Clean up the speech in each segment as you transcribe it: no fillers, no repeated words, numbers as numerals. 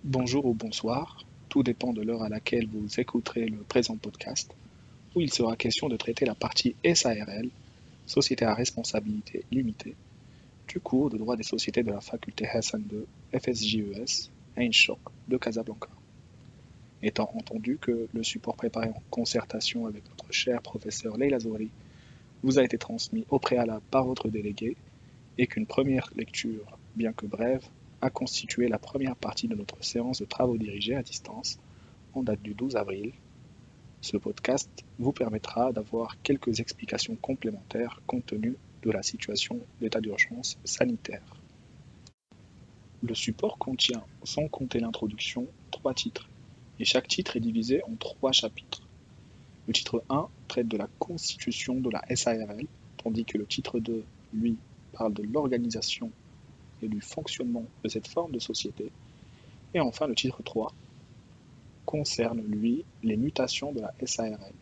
Bonjour ou bonsoir, tout dépend de l'heure à laquelle vous écouterez le présent podcast, où il sera question de traiter la partie SARL, Société à responsabilité limitée, du cours de droit des sociétés de la faculté Hassan II, FSJES, Eindhoven de Casablanca. Étant entendu que le support préparé en concertation avec notre cher professeur Leila Zouri vous a été transmis au préalable par votre délégué et qu'une première lecture, bien que brève, a constitué la première partie de notre séance de travaux dirigés à distance en date du 12 avril. Ce podcast vous permettra d'avoir quelques explications complémentaires compte tenu de la situation d'état d'urgence sanitaire. Le support contient, sans compter l'introduction, 3 titres, et chaque titre est divisé en 3 chapitres. Le titre 1 traite de la constitution de la SARL, tandis que le titre 2, lui, parle de l'organisation et du fonctionnement de cette forme de société. Et enfin, le titre 3 concerne, lui, les mutations de la SARL.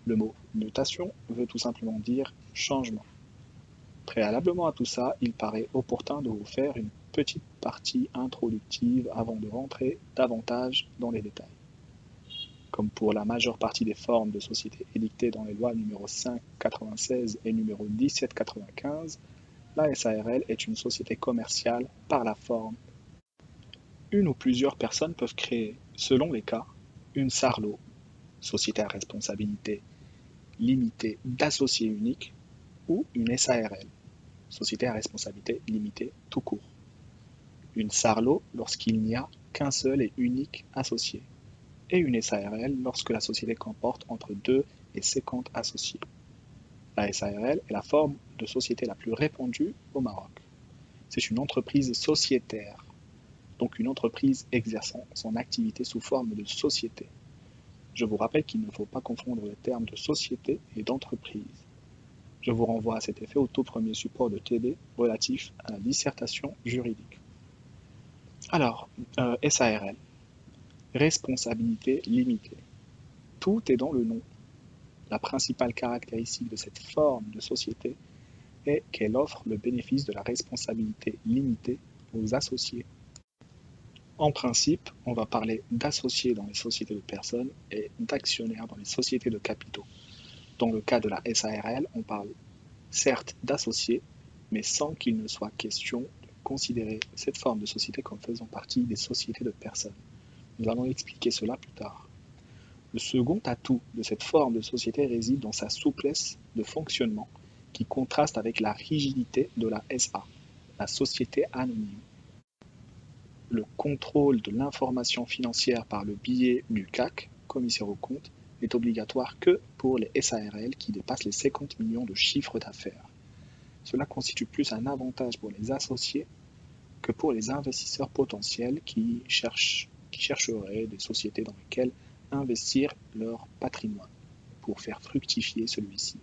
Le mot mutation veut tout simplement dire changement. Préalablement à tout ça, il paraît opportun de vous faire une petite partie introductive avant de rentrer davantage dans les détails. Comme pour la majeure partie des formes de société édictées dans les lois numéro 596 et numéro 1795, la SARL est une société commerciale par la forme. Une ou plusieurs personnes peuvent créer, selon les cas, une SARLO, société à responsabilité limitée d'associés uniques, ou une SARL, société à responsabilité limitée tout court. Une SARLO lorsqu'il n'y a qu'un seul et unique associé, et une SARL lorsque la société comporte entre 2 et 50 associés. La SARL est la forme de société la plus répandue au Maroc. C'est une entreprise sociétaire, donc une entreprise exerçant son activité sous forme de société. Je vous rappelle qu'il ne faut pas confondre les termes de société et d'entreprise. Je vous renvoie à cet effet au tout premier support de TD relatif à la dissertation juridique. Alors, SARL, responsabilité limitée. Tout est dans le nom. La principale caractéristique de cette forme de société est qu'elle offre le bénéfice de la responsabilité limitée aux associés. En principe, on va parler d'associés dans les sociétés de personnes et d'actionnaires dans les sociétés de capitaux. Dans le cas de la SARL, on parle certes d'associés, mais sans qu'il ne soit question de considérer cette forme de société comme faisant partie des sociétés de personnes. Nous allons expliquer cela plus tard. Le second atout de cette forme de société réside dans sa souplesse de fonctionnement qui contraste avec la rigidité de la SA, la société anonyme. Le contrôle de l'information financière par le biais du CAC, commissaire aux comptes, n'est obligatoire que pour les SARL qui dépassent les 50 millions de chiffre d'affaires. Cela constitue plus un avantage pour les associés que pour les investisseurs potentiels qui chercheraient des sociétés dans lesquelles investir leur patrimoine pour faire fructifier celui-ci.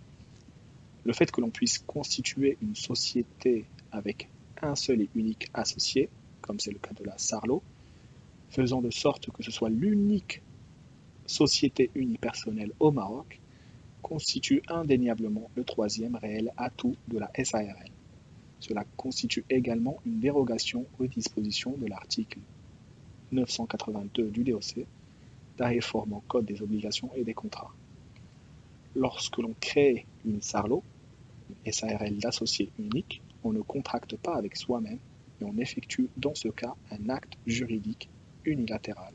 Le fait que l'on puisse constituer une société avec un seul et unique associé, comme c'est le cas de la Sarlo, faisant de sorte que ce soit l'unique société unipersonnelle au Maroc, constitue indéniablement le troisième réel atout de la SARL. Cela constitue également une dérogation aux dispositions de l'article 982 du DOC, la réforme au Code des obligations et des contrats. Lorsque l'on crée une SARLO, une SARL d'associé unique, on ne contracte pas avec soi-même, mais on effectue dans ce cas un acte juridique unilatéral.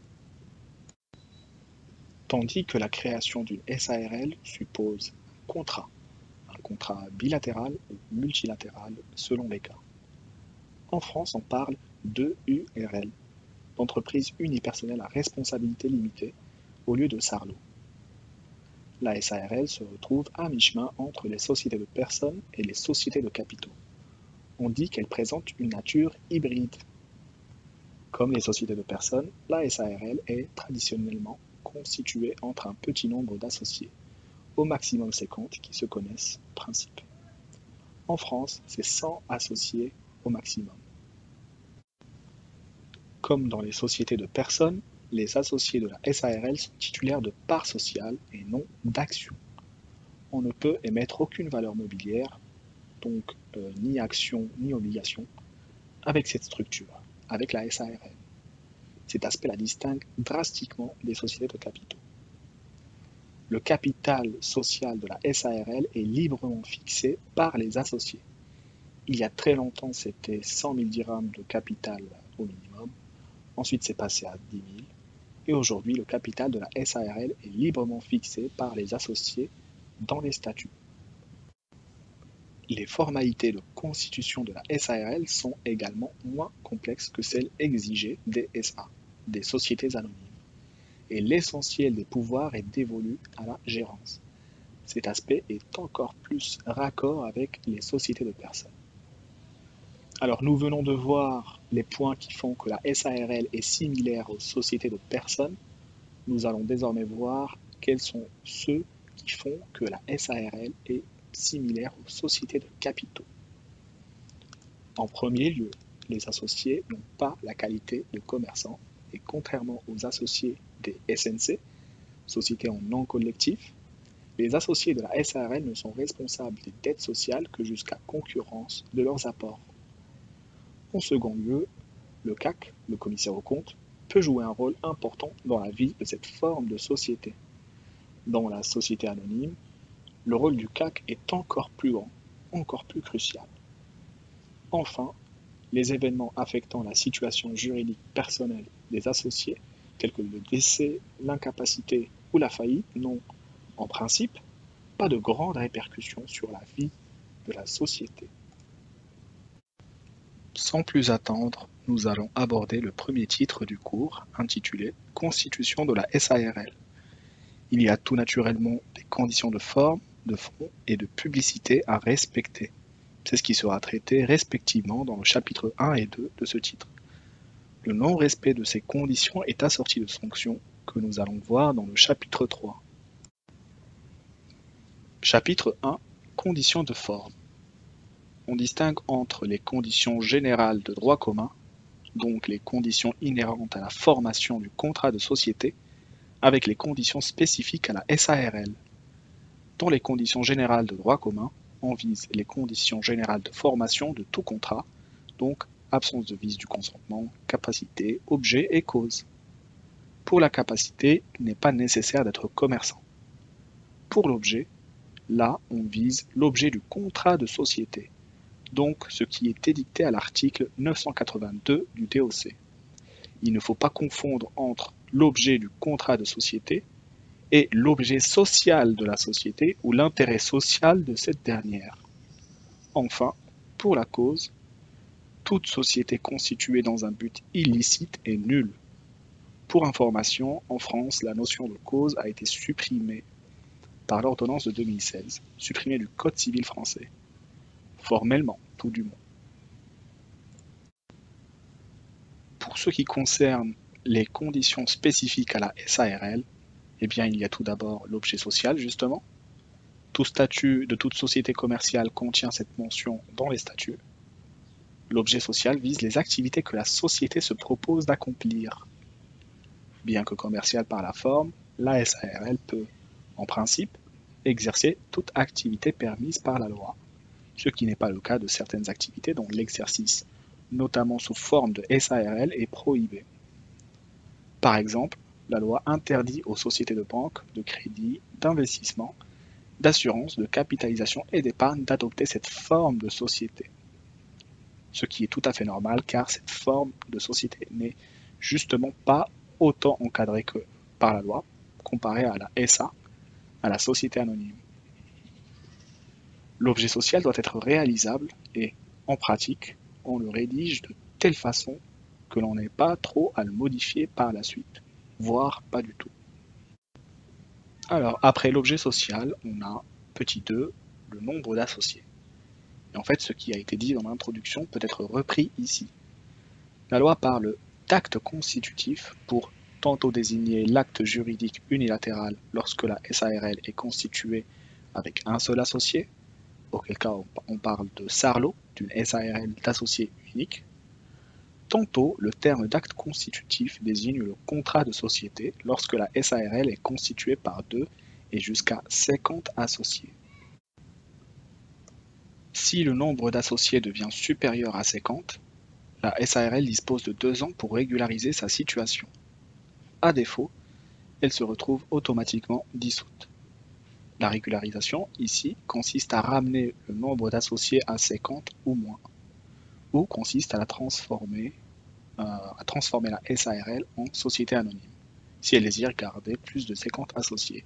Tandis que la création d'une SARL suppose un contrat bilatéral ou multilatéral selon les cas. En France, on parle d'EURL, d'entreprise unipersonnelle à responsabilité limitée, au lieu de SARLO. La SARL se retrouve à mi-chemin entre les sociétés de personnes et les sociétés de capitaux. On dit qu'elle présente une nature hybride. Comme les sociétés de personnes, la SARL est traditionnellement constituée entre un petit nombre d'associés, au maximum 50 qui se connaissent en principe. En France, c'est 100 associés au maximum. Comme dans les sociétés de personnes, les associés de la SARL sont titulaires de parts sociales et non d'actions. On ne peut émettre aucune valeur mobilière, donc ni action ni obligation, avec cette structure, avec la SARL. Cet aspect la distingue drastiquement des sociétés de capitaux. Le capital social de la SARL est librement fixé par les associés. Il y a très longtemps, c'était 100 000 dirhams de capital au minimum. Ensuite, c'est passé à 10 000. Et aujourd'hui, le capital de la SARL est librement fixé par les associés dans les statuts. Les formalités de constitution de la SARL sont également moins complexes que celles exigées des SA, des sociétés anonymes. Et l'essentiel des pouvoirs est dévolu à la gérance. Cet aspect est encore plus raccord avec les sociétés de personnes. Alors nous venons de voir les points qui font que la SARL est similaire aux sociétés de personnes. Nous allons désormais voir quels sont ceux qui font que la SARL est similaire aux sociétés de capitaux. En premier lieu, les associés n'ont pas la qualité de commerçants et contrairement aux associés des SNC, sociétés en nom collectif, les associés de la SARL ne sont responsables des dettes sociales que jusqu'à concurrence de leurs apports. En second lieu, le CAC, le commissaire aux comptes, peut jouer un rôle important dans la vie de cette forme de société. Dans la société anonyme, le rôle du CAC est encore plus grand, encore plus crucial. Enfin, les événements affectant la situation juridique personnelle des associés, tels que le décès, l'incapacité ou la faillite, n'ont, en principe, pas de grandes répercussions sur la vie de la société. Sans plus attendre, nous allons aborder le premier titre du cours, intitulé Constitution de la SARL. Il y a tout naturellement des conditions de forme, de fond et de publicité à respecter. C'est ce qui sera traité respectivement dans le chapitre 1 et 2 de ce titre. Le non-respect de ces conditions est assorti de sanctions que nous allons voir dans le chapitre 3. Chapitre 1. Conditions de forme. On distingue entre les conditions générales de droit commun, donc les conditions inhérentes à la formation du contrat de société, avec les conditions spécifiques à la SARL. Dans les conditions générales de droit commun, on vise les conditions générales de formation de tout contrat, donc absence de vice du consentement, capacité, objet et cause. Pour la capacité, il n'est pas nécessaire d'être commerçant. Pour l'objet, là, on vise l'objet du contrat de société, donc ce qui est édicté à l'article 982 du DOC. Il ne faut pas confondre entre l'objet du contrat de société et l'objet social de la société ou l'intérêt social de cette dernière. Enfin, pour la cause, toute société constituée dans un but illicite est nulle. Pour information, en France, la notion de cause a été supprimée par l'ordonnance de 2016, supprimée du Code civil français. Formellement, tout du moins. Pour ce qui concerne les conditions spécifiques à la SARL, eh bien, il y a tout d'abord l'objet social, justement. Tout statut de toute société commerciale contient cette mention dans les statuts. L'objet social vise les activités que la société se propose d'accomplir. Bien que commerciale par la forme, la SARL peut, en principe, exercer toute activité permise par la loi, ce qui n'est pas le cas de certaines activités dont l'exercice, notamment sous forme de SARL, est prohibé. Par exemple, la loi interdit aux sociétés de banque, de crédit, d'investissement, d'assurance, de capitalisation et d'épargne d'adopter cette forme de société. Ce qui est tout à fait normal car cette forme de société n'est justement pas autant encadrée que par la loi comparée à la SA, à la société anonyme. L'objet social doit être réalisable et, en pratique, on le rédige de telle façon que l'on n'ait pas trop à le modifier par la suite, voire pas du tout. Alors, après l'objet social, on a, petit 2, le nombre d'associés. Et en fait, ce qui a été dit dans l'introduction peut être repris ici. La loi parle d'acte constitutif pour tantôt désigner l'acte juridique unilatéral lorsque la SARL est constituée avec un seul associé, auquel cas on parle de SARLO, d'une SARL d'associés unique. Tantôt, le terme d'acte constitutif désigne le contrat de société lorsque la SARL est constituée par 2 et jusqu'à 50 associés. Si le nombre d'associés devient supérieur à 50, La SARL dispose de 2 ans pour régulariser sa situation. À défaut, elle se retrouve automatiquement dissoute. La régularisation, ici, consiste à ramener le nombre d'associés à 50 ou moins, ou consiste à transformer la SARL en société anonyme, si elle désire garder plus de 50 associés.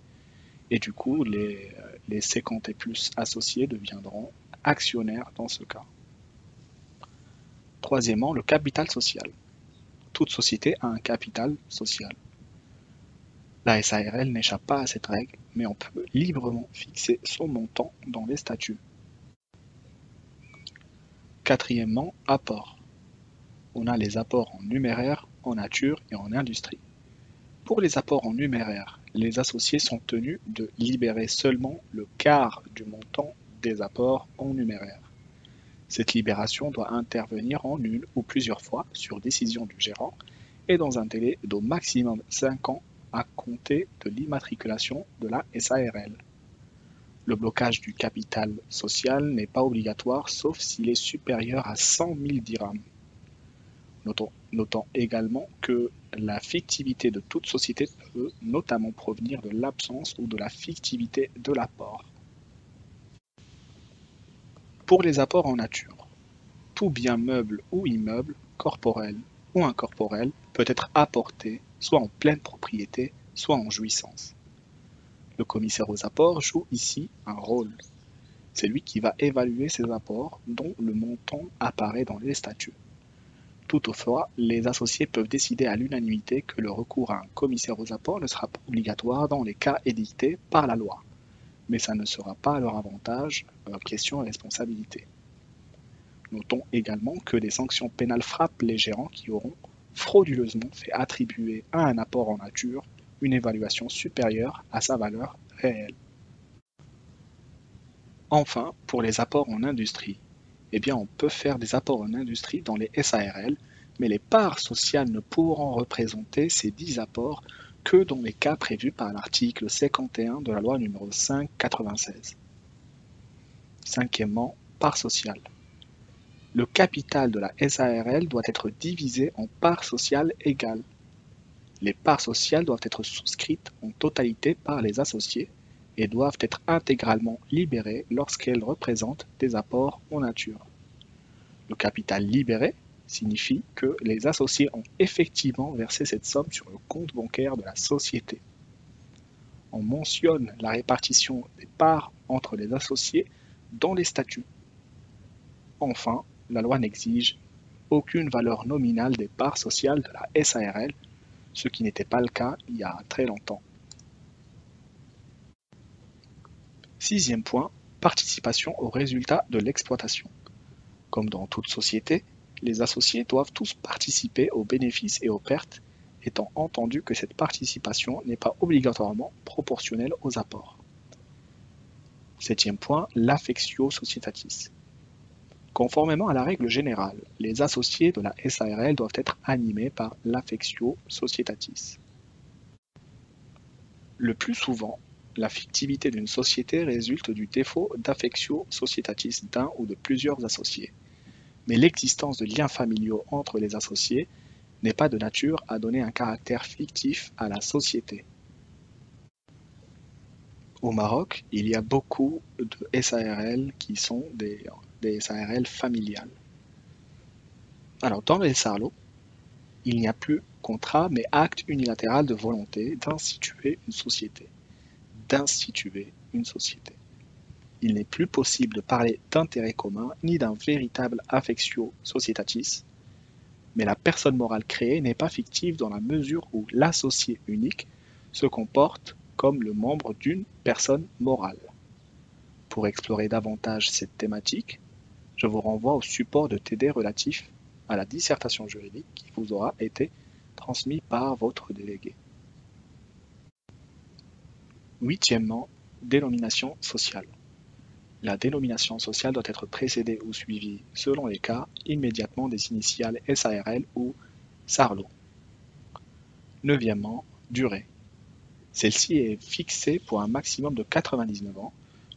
Et du coup, les 50 et plus associés deviendront actionnaires dans ce cas. Troisièmement, le capital social. Toute société a un capital social. La SARL n'échappe pas à cette règle, mais on peut librement fixer son montant dans les statuts. Quatrièmement, apport. On a les apports en numéraire, en nature et en industrie. Pour les apports en numéraire, les associés sont tenus de libérer seulement le quart du montant des apports en numéraire. Cette libération doit intervenir en une ou plusieurs fois sur décision du gérant et dans un délai d'au maximum 5 ans à compter de l'immatriculation de la SARL. Le blocage du capital social n'est pas obligatoire sauf s'il est supérieur à 100 000 dirhams. Notons également que la fictivité de toute société peut notamment provenir de l'absence ou de la fictivité de l'apport. Pour les apports en nature, tout bien meuble ou immeuble, corporel ou incorporel, peut être apporté soit en pleine propriété, soit en jouissance. Le commissaire aux apports joue ici un rôle. C'est lui qui va évaluer ces apports dont le montant apparaît dans les statuts. Toutefois, les associés peuvent décider à l'unanimité que le recours à un commissaire aux apports ne sera pas obligatoire dans les cas édictés par la loi, mais ça ne sera pas à leur avantage, question responsabilité. Notons également que des sanctions pénales frappent les gérants qui auront frauduleusement fait attribuer à un apport en nature une évaluation supérieure à sa valeur réelle. Enfin, pour les apports en industrie, eh bien on peut faire des apports en industrie dans les SARL, mais les parts sociales ne pourront représenter ces 10 apports que dans les cas prévus par l'article 51 de la loi numéro 5/96. Cinquièmement, part sociale. Le capital de la SARL doit être divisé en parts sociales égales. Les parts sociales doivent être souscrites en totalité par les associés et doivent être intégralement libérées lorsqu'elles représentent des apports en nature. Le capital libéré signifie que les associés ont effectivement versé cette somme sur le compte bancaire de la société. On mentionne la répartition des parts entre les associés dans les statuts. Enfin, la loi n'exige aucune valeur nominale des parts sociales de la SARL, ce qui n'était pas le cas il y a très longtemps. Sixième point, participation aux résultats de l'exploitation. Comme dans toute société, les associés doivent tous participer aux bénéfices et aux pertes, étant entendu que cette participation n'est pas obligatoirement proportionnelle aux apports. Septième point, l'affectio societatis. Conformément à la règle générale, les associés de la SARL doivent être animés par l'affectio societatis. Le plus souvent, la fictivité d'une société résulte du défaut d'affectio societatis d'un ou de plusieurs associés. Mais l'existence de liens familiaux entre les associés n'est pas de nature à donner un caractère fictif à la société. Au Maroc, il y a beaucoup de SARL qui sont des SARL familiales. Alors, dans les SARL, il n'y a plus contrat mais acte unilatéral de volonté d'instituer une société. Il n'est plus possible de parler d'intérêt commun ni d'un véritable affectio societatis, mais la personne morale créée n'est pas fictive dans la mesure où l'associé unique se comporte comme le membre d'une personne morale. Pour explorer davantage cette thématique, je vous renvoie au support de TD relatif à la dissertation juridique qui vous aura été transmis par votre délégué. Huitièmement, dénomination sociale. La dénomination sociale doit être précédée ou suivie, selon les cas, immédiatement des initiales SARL ou SARLO. Neuvièmement, durée. Celle-ci est fixée pour un maximum de 99 ans,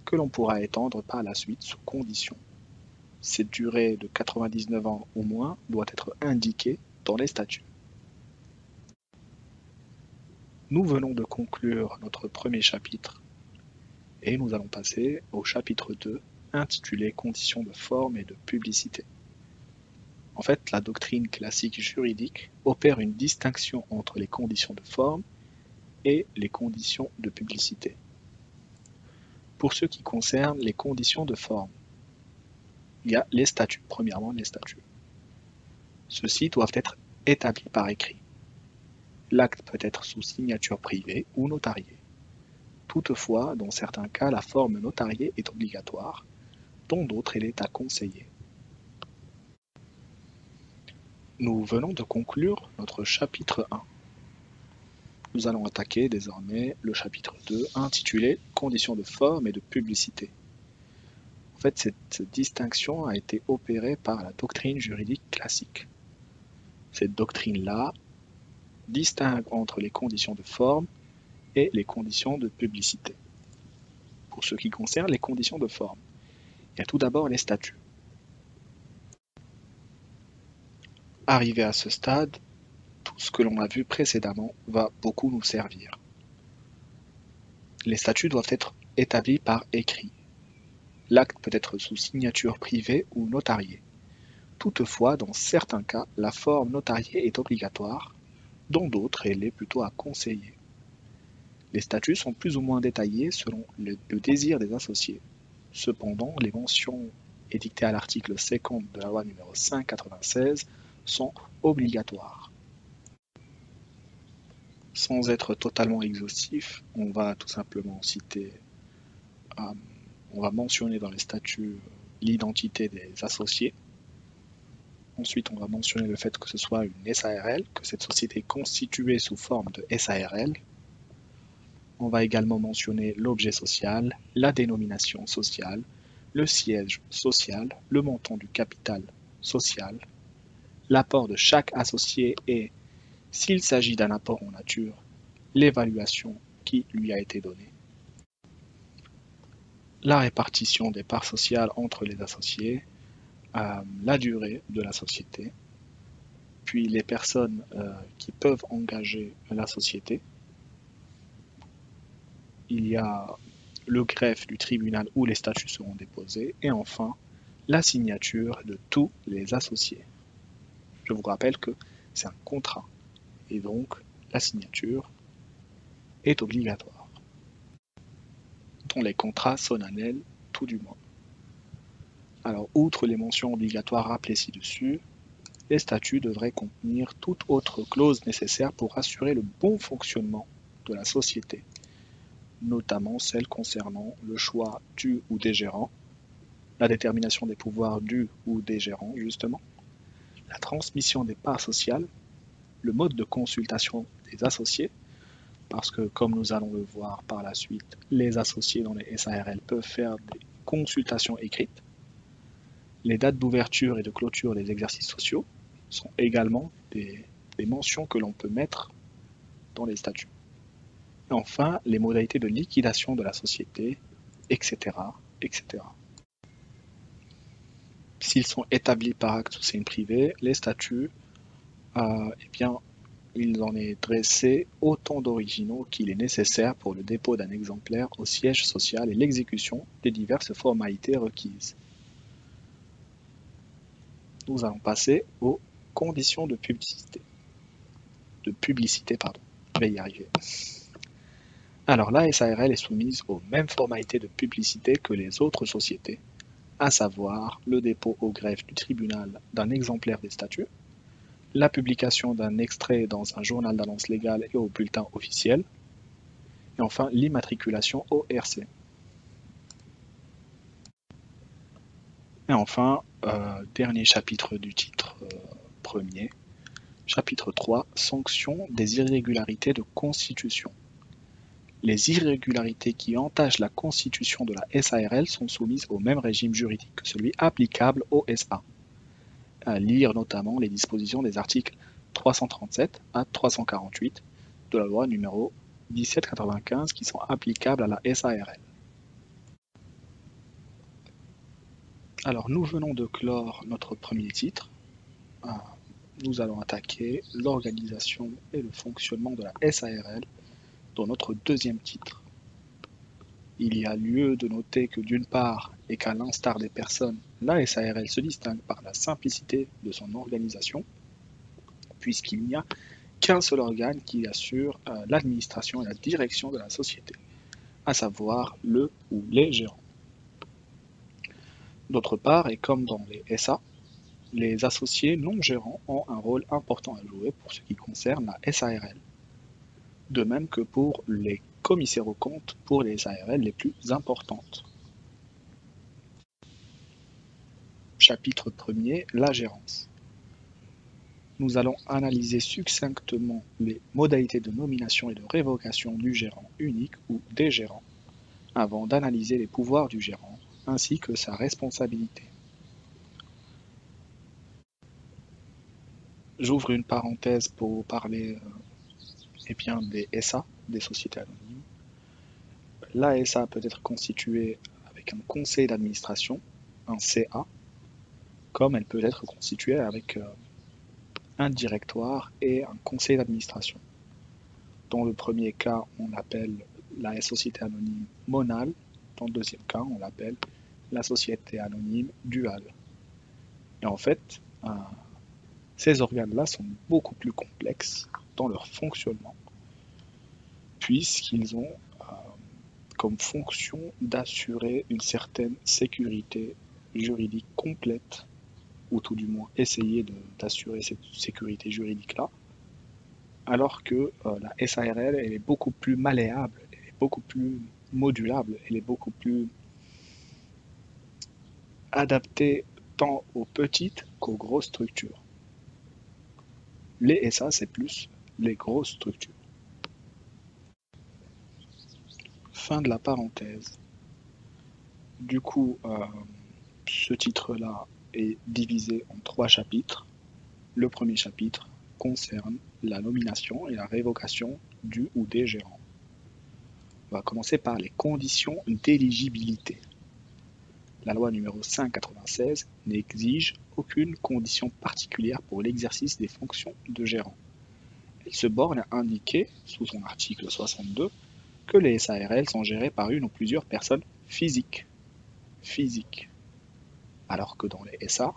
que l'on pourra étendre par la suite sous conditions. Cette durée de 99 ans ou moins doit être indiquée dans les statuts. Nous venons de conclure notre premier chapitre et nous allons passer au chapitre 2 intitulé Conditions de forme et de publicité. En fait, la doctrine classique juridique opère une distinction entre les conditions de forme et les conditions de publicité. Pour ce qui concerne les conditions de forme, il y a les statuts. Premièrement, les statuts. Ceux-ci doivent être établis par écrit. L'acte peut être sous signature privée ou notariée. Toutefois, dans certains cas, la forme notariée est obligatoire, dans d'autres, elle est à conseiller. Nous venons de conclure notre chapitre 1. Nous allons attaquer désormais le chapitre 2 intitulé Conditions de forme et de publicité. En fait, cette distinction a été opérée par la doctrine juridique classique. Cette doctrine-là distingue entre les conditions de forme et les conditions de publicité. Pour ce qui concerne les conditions de forme, il y a tout d'abord les statuts. Arrivé à ce stade, tout ce que l'on a vu précédemment va beaucoup nous servir. Les statuts doivent être établis par écrit. L'acte peut être sous signature privée ou notariée. Toutefois, dans certains cas, la forme notariée est obligatoire, dans d'autres, elle est plutôt à conseiller. Les statuts sont plus ou moins détaillés selon le désir des associés. Cependant, les mentions édictées à l'article 50 de la loi numéro 596 sont obligatoires. Sans être totalement exhaustif, on va tout simplement citer, on va mentionner dans les statuts l'identité des associés. Ensuite, on va mentionner le fait que ce soit une SARL, que cette société est constituée sous forme de SARL. On va également mentionner l'objet social, la dénomination sociale, le siège social, le montant du capital social, l'apport de chaque associé et, s'il s'agit d'un apport en nature, l'évaluation qui lui a été donnée, la répartition des parts sociales entre les associés, la durée de la société, puis les personnes qui peuvent engager la société. Il y a le greffe du tribunal où les statuts seront déposés et enfin la signature de tous les associés. Je vous rappelle que c'est un contrat et donc la signature est obligatoire. Dans les contrats solennels, tout du moins. Alors, outre les mentions obligatoires rappelées ci-dessus, les statuts devraient contenir toute autre clause nécessaire pour assurer le bon fonctionnement de la société, notamment celles concernant le choix du ou des gérants, la détermination des pouvoirs du ou des gérants, justement, la transmission des parts sociales, le mode de consultation des associés, parce que comme nous allons le voir par la suite, les associés dans les SARL peuvent faire des consultations écrites. Les dates d'ouverture et de clôture des exercices sociaux sont également des mentions que l'on peut mettre dans les statuts. Et enfin, les modalités de liquidation de la société, etc. etc. S'ils sont établis par acte sous signe privé, les statuts, eh bien, il en est dressé autant d'originaux qu'il est nécessaire pour le dépôt d'un exemplaire au siège social et l'exécution des diverses formalités requises. Nous allons passer aux conditions de publicité. Je vais y arriver. Alors la SARL est soumise aux mêmes formalités de publicité que les autres sociétés, à savoir le dépôt au greffe du tribunal d'un exemplaire des statuts, la publication d'un extrait dans un journal d'annonce légale et au bulletin officiel, et enfin l'immatriculation au RC. Et enfin, dernier chapitre du titre premier, chapitre 3, sanctions des irrégularités de constitution. Les irrégularités qui entachent la constitution de la SARL sont soumises au même régime juridique que celui applicable au SA. À lire notamment les dispositions des articles 337 à 348 de la loi numéro 1795 qui sont applicables à la SARL. Alors, nous venons de clore notre premier titre. Ah, nous allons attaquer l'organisation et le fonctionnement de la SARL dans notre deuxième titre. Il y a lieu de noter que d'une part, et qu'à l'instar des personnes, la SARL se distingue par la simplicité de son organisation, puisqu'il n'y a qu'un seul organe qui assure l'administration et la direction de la société, à savoir le ou les gérants. D'autre part, et comme dans les SA, les associés non-gérants ont un rôle important à jouer pour ce qui concerne la SARL, de même que pour les commissaires aux comptes pour les ARL les plus importantes. Chapitre 1er, la gérance. Nous allons analyser succinctement les modalités de nomination et de révocation du gérant unique ou des gérants, avant d'analyser les pouvoirs du gérant ainsi que sa responsabilité. J'ouvre une parenthèse pour vous parler des SA, des sociétés anonymes. La SA peut être constituée avec un conseil d'administration, un CA, comme elle peut être constituée avec un directoire et un conseil d'administration. Dans le premier cas, on l'appelle la société anonyme monale. Dans le deuxième cas, on l'appelle la société anonyme duale. Et en fait, ces organes-là sont beaucoup plus complexes dans leur fonctionnement, puisqu'ils ont comme fonction d'assurer une certaine sécurité juridique complète, ou tout du moins essayer d'assurer cette sécurité juridique-là, alors que la SARL, elle est beaucoup plus malléable, elle est beaucoup plus modulable, elle est beaucoup plus adaptée tant aux petites qu'aux grosses structures. Les SA, c'est plus les grosses structures. Fin de la parenthèse. Du coup, ce titre-là est divisé en 3 chapitres. Le premier chapitre concerne la nomination et la révocation du ou des gérants. On va commencer par les conditions d'éligibilité. La loi numéro 596 n'exige aucune condition particulière pour l'exercice des fonctions de gérant. Elle se borne à indiquer, sous son article 62, que les SARL sont gérés par une ou plusieurs personnes physiques. Alors que dans les SA,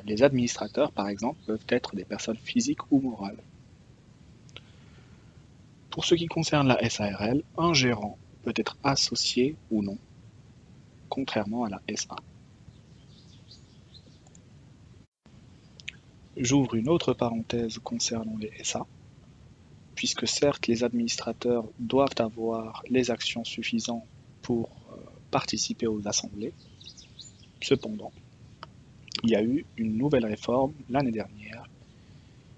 les administrateurs, par exemple, peuvent être des personnes physiques ou morales. Pour ce qui concerne la SARL, un gérant peut être associé ou non, contrairement à la SA. J'ouvre une autre parenthèse concernant les SA, puisque certes les administrateurs doivent avoir les actions suffisantes pour participer aux assemblées, cependant, il y a eu une nouvelle réforme l'année dernière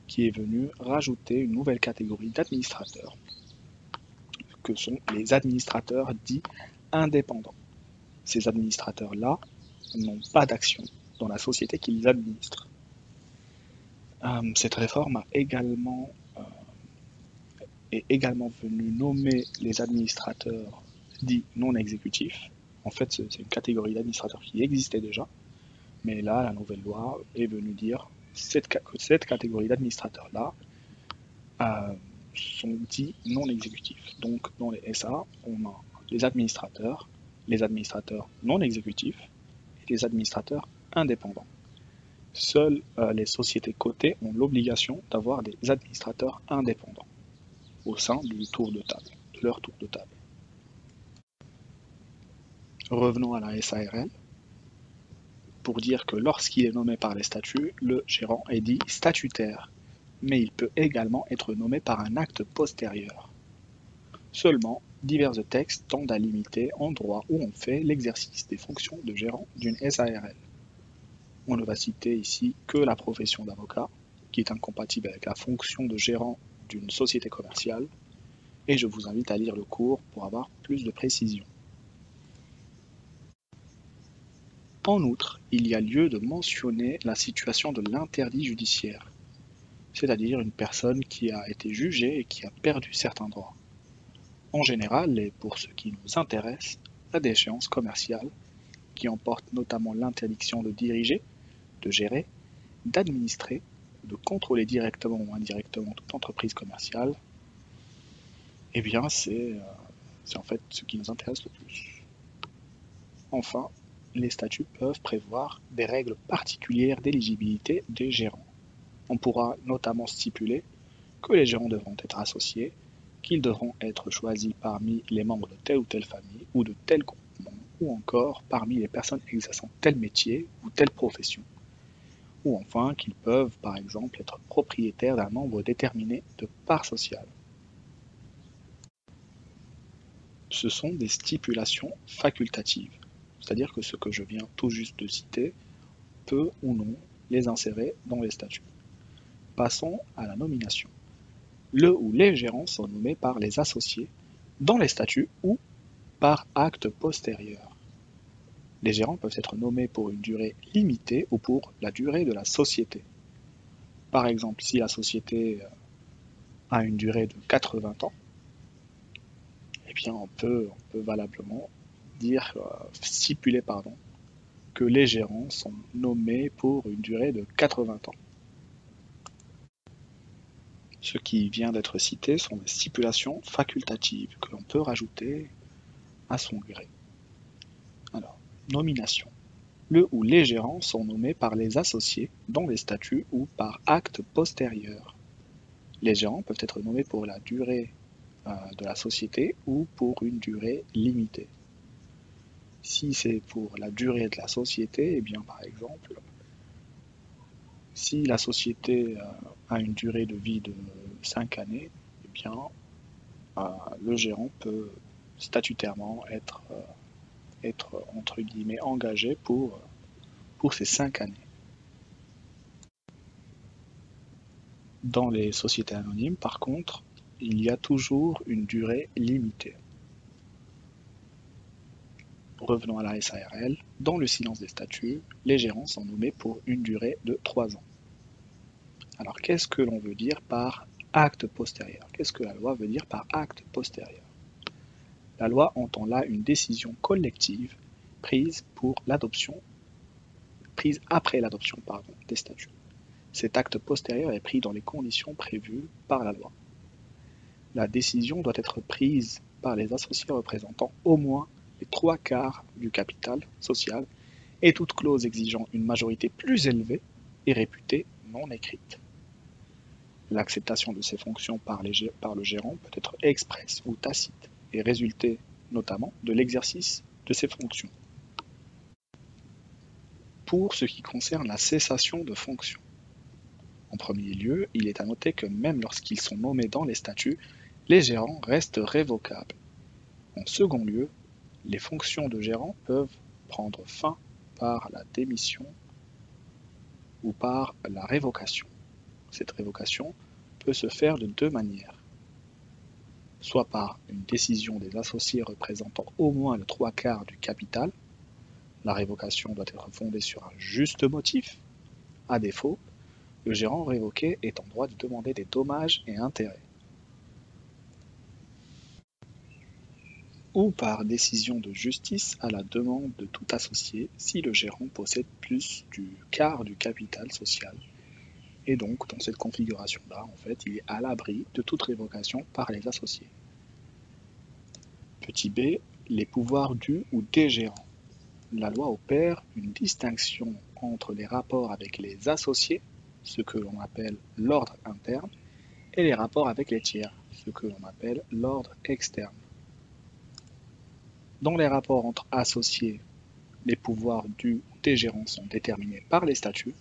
qui est venue rajouter une nouvelle catégorie d'administrateurs, que sont les administrateurs dits indépendants. Ces administrateurs-là n'ont pas d'action dans la société qu'ils administrent. Cette réforme est également venue nommer les administrateurs dits non exécutifs. En fait, c'est une catégorie d'administrateurs qui existait déjà, mais là, la nouvelle loi est venue dire que cette catégorie d'administrateurs-là sont dits non exécutifs. Donc, dans les SA, on a les administrateurs non exécutifs et les administrateurs indépendants. Seules les sociétés cotées ont l'obligation d'avoir des administrateurs indépendants au sein de leur tour de table. Revenons à la SARL pour dire que lorsqu'il est nommé par les statuts, le gérant est dit statutaire, mais il peut également être nommé par un acte postérieur. Seulement, divers textes tendent à limiter en droit ou en fait l'exercice des fonctions de gérant d'une SARL. On ne va citer ici que la profession d'avocat, qui est incompatible avec la fonction de gérant d'une société commerciale, et je vous invite à lire le cours pour avoir plus de précision. En outre, il y a lieu de mentionner la situation de l'interdit judiciaire, c'est-à-dire une personne qui a été jugée et qui a perdu certains droits. En général, et pour ce qui nous intéresse, la déchéance commerciale, qui emportent notamment l'interdiction de diriger, de gérer, d'administrer, de contrôler directement ou indirectement toute entreprise commerciale, eh bien c'est en fait ce qui nous intéresse le plus. Enfin, les statuts peuvent prévoir des règles particulières d'éligibilité des gérants. On pourra notamment stipuler que les gérants devront être associés, qu'ils devront être choisis parmi les membres de telle ou telle famille ou de tel groupement, ou encore parmi les personnes exerçant tel métier ou telle profession, ou enfin qu'ils peuvent par exemple être propriétaires d'un nombre déterminé de parts sociales. Ce sont des stipulations facultatives, c'est-à-dire que ce que je viens tout juste de citer peut ou non les insérer dans les statuts. Passons à la nomination. Le ou les gérants sont nommés par les associés dans les statuts ou par acte postérieur. Les gérants peuvent être nommés pour une durée limitée ou pour la durée de la société. Par exemple, si la société a une durée de 80 ans, eh bien on peut valablement stipuler que les gérants sont nommés pour une durée de 80 ans. Ce qui vient d'être cité sont des stipulations facultatives que l'on peut rajouter à son gré. Alors, nomination. Le ou les gérants sont nommés par les associés dans les statuts ou par acte postérieur. Les gérants peuvent être nommés pour la durée de la société ou pour une durée limitée. Si c'est pour la durée de la société, eh bien par exemple, si la société a une durée de vie de 5 années, eh bien le gérant peut statutairement être entre guillemets engagé pour ces 5 années. Dans les sociétés anonymes, par contre, il y a toujours une durée limitée. Revenons à la SARL. Dans le silence des statuts, les gérants sont nommés pour une durée de 3 ans. Alors, qu'est-ce que l'on veut dire par acte postérieur? Qu'est-ce que la loi veut dire par acte postérieur? La loi entend là une décision collective prise après l'adoption des statuts. Cet acte postérieur est pris dans les conditions prévues par la loi. La décision doit être prise par les associés représentant au moins les 3/4 du capital social et toute clause exigeant une majorité plus élevée est réputée non écrite. L'acceptation de ces fonctions par le gérant peut être expresse ou tacite et résulter notamment de l'exercice de ces fonctions. Pour ce qui concerne la cessation de fonctions, en premier lieu, il est à noter que même lorsqu'ils sont nommés dans les statuts, les gérants restent révocables. En second lieu, les fonctions de gérant peuvent prendre fin par la démission ou par la révocation. Cette révocation peut se faire de deux manières. Soit par une décision des associés représentant au moins le 3/4 du capital. La révocation doit être fondée sur un juste motif. À défaut, le gérant révoqué est en droit de demander des dommages et intérêts. Ou par décision de justice à la demande de tout associé si le gérant possède plus du quart du capital social. Et donc, dans cette configuration-là, en fait, il est à l'abri de toute révocation par les associés. Petit b, les pouvoirs du ou des gérants. La loi opère une distinction entre les rapports avec les associés, ce que l'on appelle l'ordre interne, et les rapports avec les tiers, ce que l'on appelle l'ordre externe. Dans les rapports entre associés, les pouvoirs du ou des gérants sont déterminés par les statuts,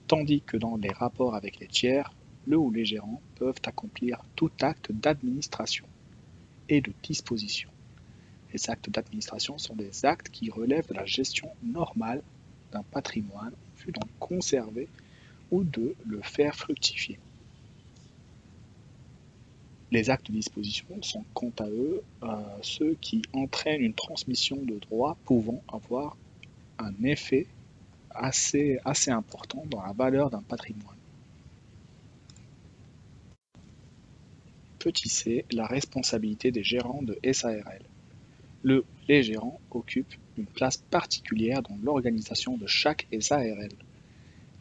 tandis que dans les rapports avec les tiers, le ou les gérants peuvent accomplir tout acte d'administration et de disposition. Les actes d'administration sont des actes qui relèvent de la gestion normale d'un patrimoine en vue d'en conserver ou de le faire fructifier. Les actes de disposition sont quant à eux ceux qui entraînent une transmission de droits pouvant avoir un effet assez important dans la valeur d'un patrimoine. Petit c, la responsabilité des gérants de SARL. Les gérants occupent une place particulière dans l'organisation de chaque SARL,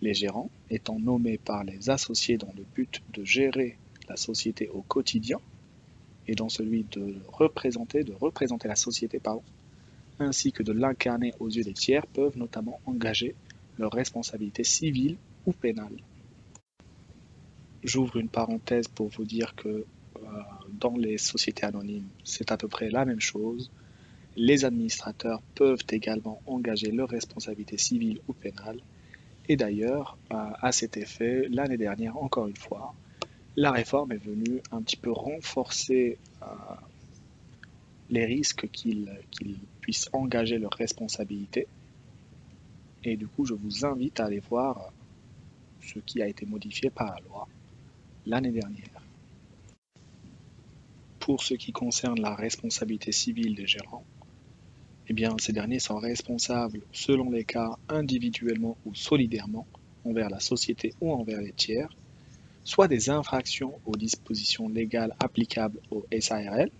les gérants étant nommés par les associés dans le but de gérer la société au quotidien et dans celui de représenter la société, ainsi que de l'incarner aux yeux des tiers, peuvent notamment engager leurs responsabilités civiles ou pénales. J'ouvre une parenthèse pour vous dire que dans les sociétés anonymes, c'est à peu près la même chose. Les administrateurs peuvent également engager leurs responsabilités civiles ou pénales. Et d'ailleurs, à cet effet, l'année dernière, encore une fois, la réforme est venue un petit peu renforcer les risques qu'ils puissent engager leurs responsabilités. Et du coup, je vous invite à aller voir ce qui a été modifié par la loi l'année dernière. Pour ce qui concerne la responsabilité civile des gérants, eh bien, ces derniers sont responsables, selon les cas, individuellement ou solidairement, envers la société ou envers les tiers, soit des infractions aux dispositions légales applicables au SARL,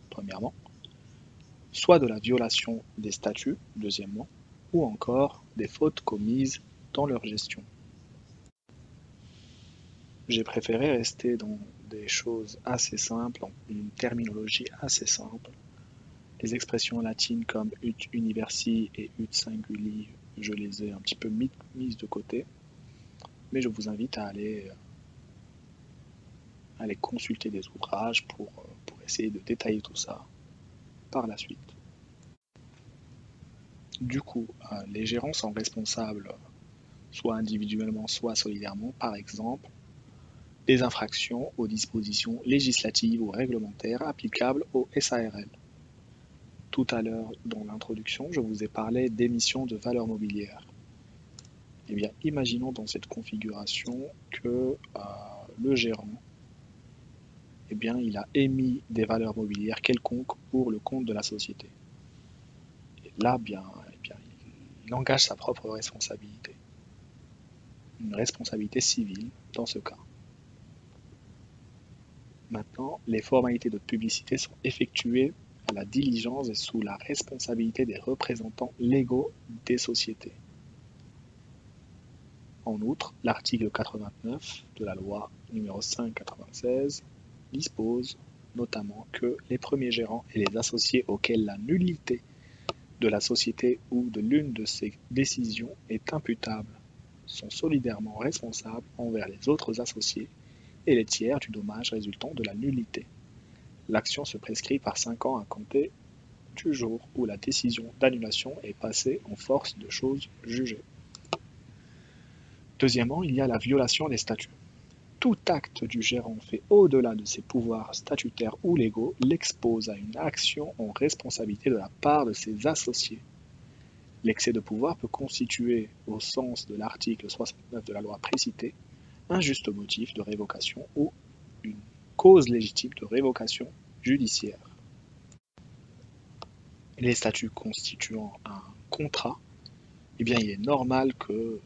premièrement, soit de la violation des statuts, deuxièmement, ou encore des fautes commises dans leur gestion. J'ai préféré rester dans des choses assez simples, en une terminologie assez simple. Les expressions latines comme ut universi et ut singuli, je les ai un petit peu mises de côté, mais je vous invite à aller consulter des ouvrages pour essayer de détailler tout ça par la suite. Du coup, les gérants sont responsables soit individuellement, soit solidairement, par exemple, des infractions aux dispositions législatives ou réglementaires applicables au SARL. Tout à l'heure, dans l'introduction, je vous ai parlé d'émissions de valeurs mobilières. Eh bien, imaginons dans cette configuration que le gérant, eh bien, il a émis des valeurs mobilières quelconques pour le compte de la société. Et là, il engage sa propre responsabilité. Une responsabilité civile dans ce cas. Maintenant, les formalités de publicité sont effectuées à la diligence et sous la responsabilité des représentants légaux des sociétés. En outre, l'article 89 de la loi n° 5/96 dispose notamment que les premiers gérants et les associés auxquels la nullité de la société ou de l'une de ses décisions est imputable sont solidairement responsables envers les autres associés et les tiers du dommage résultant de la nullité. L'action se prescrit par 5 ans à compter du jour où la décision d'annulation est passée en force de chose jugée. Deuxièmement, il y a la violation des statuts. Tout acte du gérant fait au-delà de ses pouvoirs statutaires ou légaux l'expose à une action en responsabilité de la part de ses associés. L'excès de pouvoir peut constituer, au sens de l'article 69 de la loi précitée, un juste motif de révocation ou une cause légitime de révocation judiciaire. Les statuts constituant un contrat, eh bien, il est normal que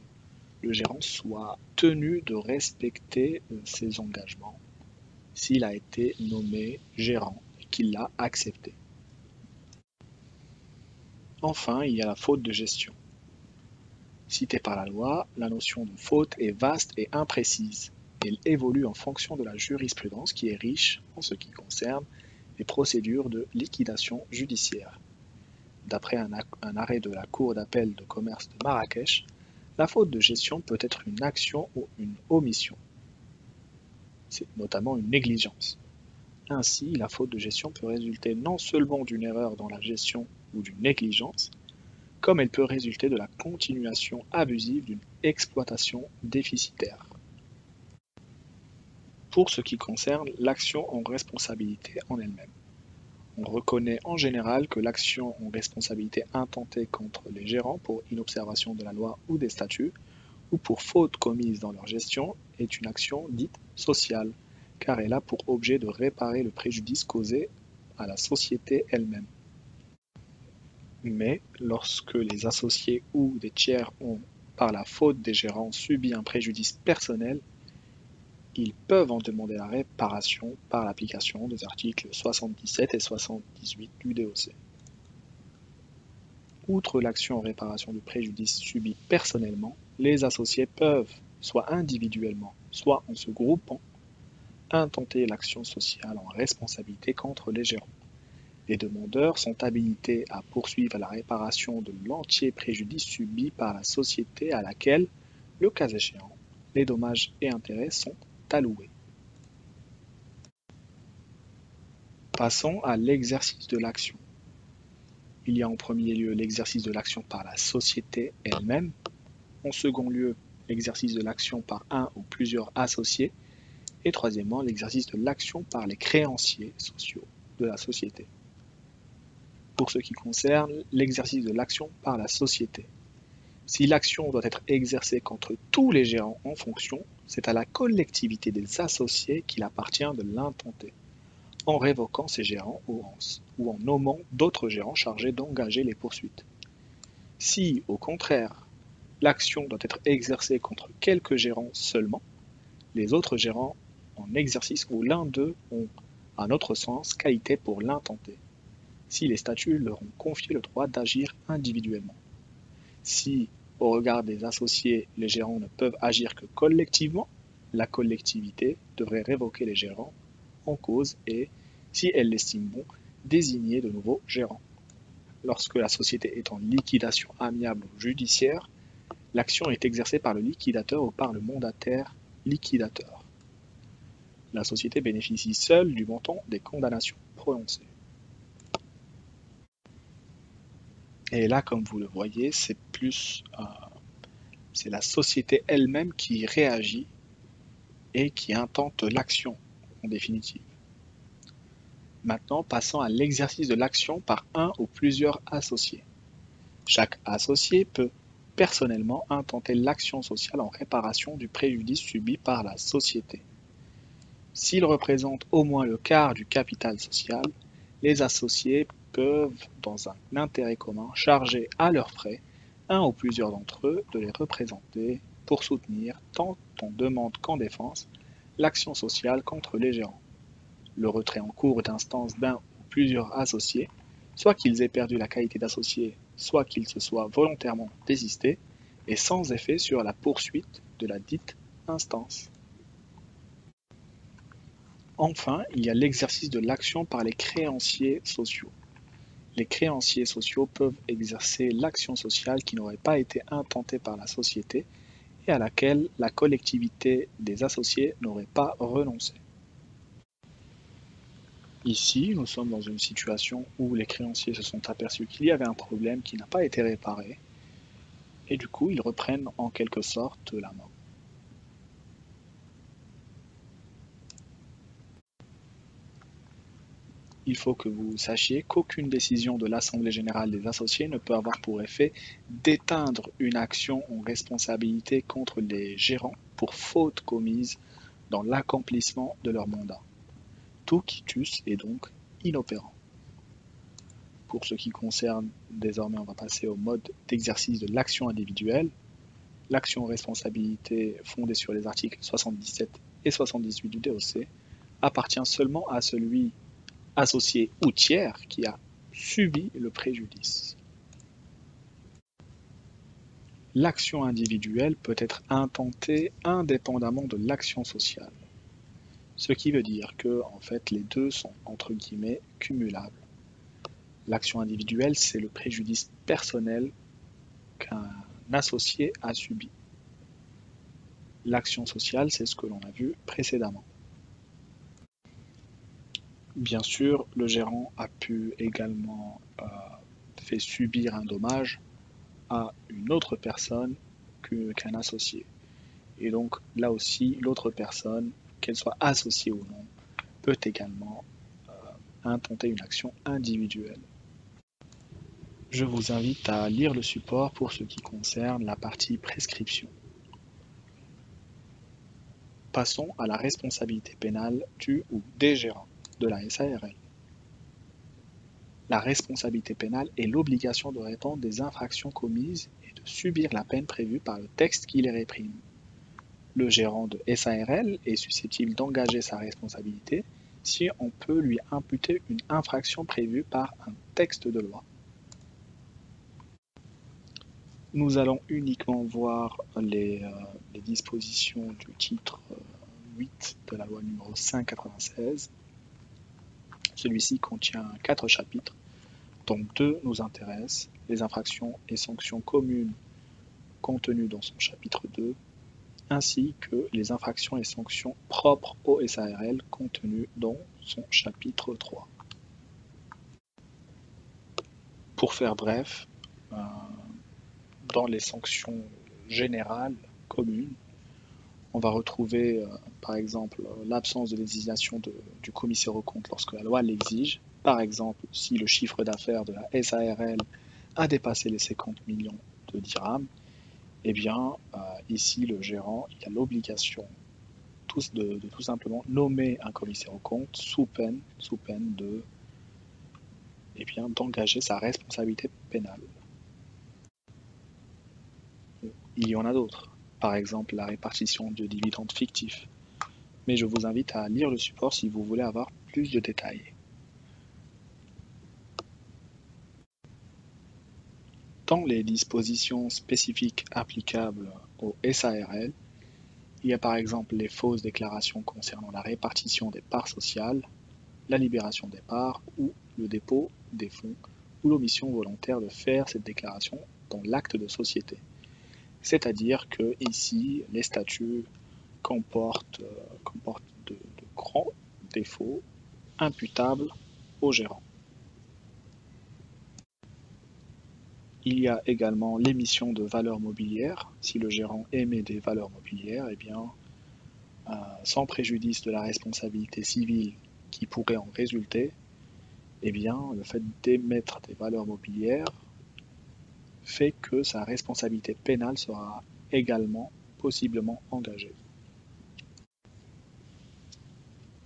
le gérant soit tenu de respecter ses engagements s'il a été nommé gérant et qu'il l'a accepté. Enfin, il y a la faute de gestion. Citée par la loi, la notion de faute est vaste et imprécise. Elle évolue en fonction de la jurisprudence qui est riche en ce qui concerne les procédures de liquidation judiciaire. D'après un arrêt de la Cour d'appel de commerce de Marrakech, la faute de gestion peut être une action ou une omission. C'est notamment une négligence. Ainsi, la faute de gestion peut résulter non seulement d'une erreur dans la gestion ou d'une négligence, comme elle peut résulter de la continuation abusive d'une exploitation déficitaire. Pour ce qui concerne l'action en responsabilité en elle-même, on reconnaît en général que l'action en responsabilité intentée contre les gérants pour inobservation de la loi ou des statuts, ou pour faute commise dans leur gestion, est une action dite sociale, car elle a pour objet de réparer le préjudice causé à la société elle-même. Mais lorsque les associés ou des tiers ont, par la faute des gérants, subi un préjudice personnel, ils peuvent en demander la réparation par l'application des articles 77 et 78 du DOC. Outre l'action en réparation du préjudice subi personnellement, les associés peuvent, soit individuellement, soit en se groupant, intenter l'action sociale en responsabilité contre les gérants. Les demandeurs sont habilités à poursuivre la réparation de l'entier préjudice subi par la société à laquelle, le cas échéant, les dommages et intérêts sont alloués. Passons à l'exercice de l'action. Il y a en premier lieu l'exercice de l'action par la société elle-même, en second lieu l'exercice de l'action par un ou plusieurs associés, et troisièmement l'exercice de l'action par les créanciers sociaux de la société. Pour ce qui concerne l'exercice de l'action par la société, si l'action doit être exercée contre tous les gérants en fonction, c'est à la collectivité des associés qu'il appartient de l'intenter, en révoquant ces gérants ou en nommant d'autres gérants chargés d'engager les poursuites. Si, au contraire, l'action doit être exercée contre quelques gérants seulement, les autres gérants en exercice ou l'un d'eux ont, à notre sens, qualité pour l'intenter, si les statuts leur ont confié le droit d'agir individuellement. Si, au regard des associés, les gérants ne peuvent agir que collectivement, la collectivité devrait révoquer les gérants en cause et, si elle l'estime bon, désigner de nouveaux gérants. Lorsque la société est en liquidation amiable ou judiciaire, l'action est exercée par le liquidateur ou par le mandataire liquidateur. La société bénéficie seule du montant des condamnations prononcées. Et là, comme vous le voyez, c'est la société elle-même qui réagit et qui intente l'action, en définitive. Maintenant, passons à l'exercice de l'action par un ou plusieurs associés. Chaque associé peut personnellement intenter l'action sociale en réparation du préjudice subi par la société. S'il représente au moins le quart du capital social, les associés peuvent, dans un intérêt commun, charger à leurs frais un ou plusieurs d'entre eux de les représenter pour soutenir, tant en demande qu'en défense, l'action sociale contre les gérants. Le retrait en cours d'instance d'un ou plusieurs associés, soit qu'ils aient perdu la qualité d'associés, soit qu'ils se soient volontairement désistés, est sans effet sur la poursuite de la dite instance. Enfin, il y a l'exercice de l'action par les créanciers sociaux. Les créanciers sociaux peuvent exercer l'action sociale qui n'aurait pas été intentée par la société et à laquelle la collectivité des associés n'aurait pas renoncé. Ici, nous sommes dans une situation où les créanciers se sont aperçus qu'il y avait un problème qui n'a pas été réparé et du coup ils reprennent en quelque sorte la main. Il faut que vous sachiez qu'aucune décision de l'Assemblée générale des associés ne peut avoir pour effet d'éteindre une action en responsabilité contre les gérants pour faute commise dans l'accomplissement de leur mandat. Tout quitus est donc inopérant. Pour ce qui concerne, désormais on va passer au mode d'exercice de l'action individuelle. L'action en responsabilité fondée sur les articles 77 et 78 du DOC appartient seulement à celui associé ou tiers qui a subi le préjudice. L'action individuelle peut être intentée indépendamment de l'action sociale. Ce qui veut dire que, en fait, les deux sont entre guillemets cumulables. L'action individuelle, c'est le préjudice personnel qu'un associé a subi. L'action sociale, c'est ce que l'on a vu précédemment. Bien sûr, le gérant a pu également faire subir un dommage à une autre personne qu'un associé. Et donc là aussi, l'autre personne, qu'elle soit associée ou non, peut également intenter une action individuelle. Je vous invite à lire le support pour ce qui concerne la partie prescription. Passons à la responsabilité pénale du ou des gérants de la SARL. La responsabilité pénale est l'obligation de répondre des infractions commises et de subir la peine prévue par le texte qui les réprime. Le gérant de SARL est susceptible d'engager sa responsabilité si on peut lui imputer une infraction prévue par un texte de loi. Nous allons uniquement voir les dispositions du titre 8 de la loi numéro 596. Celui-ci contient 4 chapitres, dont 2 nous intéressent, les infractions et sanctions communes contenues dans son chapitre 2, ainsi que les infractions et sanctions propres au SARL contenues dans son chapitre 3. Pour faire bref, dans les sanctions générales communes, on va retrouver par exemple l'absence de législation du commissaire aux comptes lorsque la loi l'exige. Par exemple, si le chiffre d'affaires de la SARL a dépassé les 50 millions de dirhams, eh bien ici le gérant il a l'obligation de tout simplement nommer un commissaire aux comptes sous peine de d'engager sa responsabilité pénale. Il y en a d'autres, par exemple la répartition de dividendes fictifs, mais je vous invite à lire le support si vous voulez avoir plus de détails. Dans les dispositions spécifiques applicables au SARL, il y a par exemple les fausses déclarations concernant la répartition des parts sociales, la libération des parts ou le dépôt des fonds ou l'omission volontaire de faire cette déclaration dans l'acte de société. C'est-à-dire que ici, les statuts comportent de grands défauts imputables au gérant. Il y a également l'émission de valeurs mobilières. Si le gérant émet des valeurs mobilières, eh bien, sans préjudice de la responsabilité civile qui pourrait en résulter, eh bien, le fait d'émettre des valeurs mobilières fait que sa responsabilité pénale sera également possiblement engagée.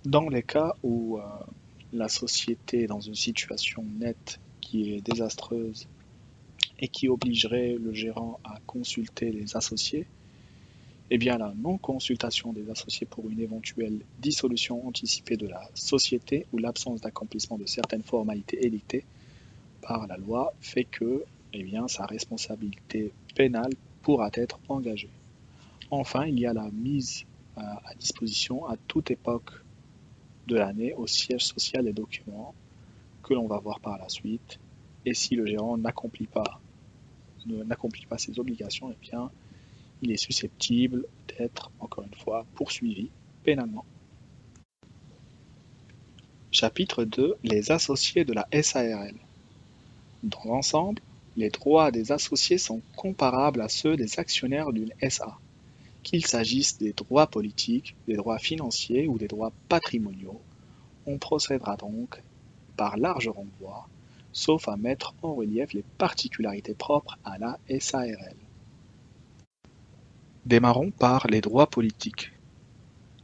Dans les cas où la société est dans une situation nette qui est désastreuse et qui obligerait le gérant à consulter les associés, eh bien la non-consultation des associés pour une éventuelle dissolution anticipée de la société ou l'absence d'accomplissement de certaines formalités édictées par la loi fait que sa responsabilité pénale pourra être engagée. Enfin, il y a la mise à disposition à toute époque de l'année au siège social des documents que l'on va voir par la suite. Et si le gérant n'accomplit pas ses obligations, eh bien, il est susceptible d'être, encore une fois, poursuivi pénalement. Chapitre 2. Les associés de la SARL. Dans l'ensemble, les droits des associés sont comparables à ceux des actionnaires d'une SA, qu'il s'agisse des droits politiques, des droits financiers ou des droits patrimoniaux. On procédera donc par large renvoi, sauf à mettre en relief les particularités propres à la SARL. Démarrons par les droits politiques.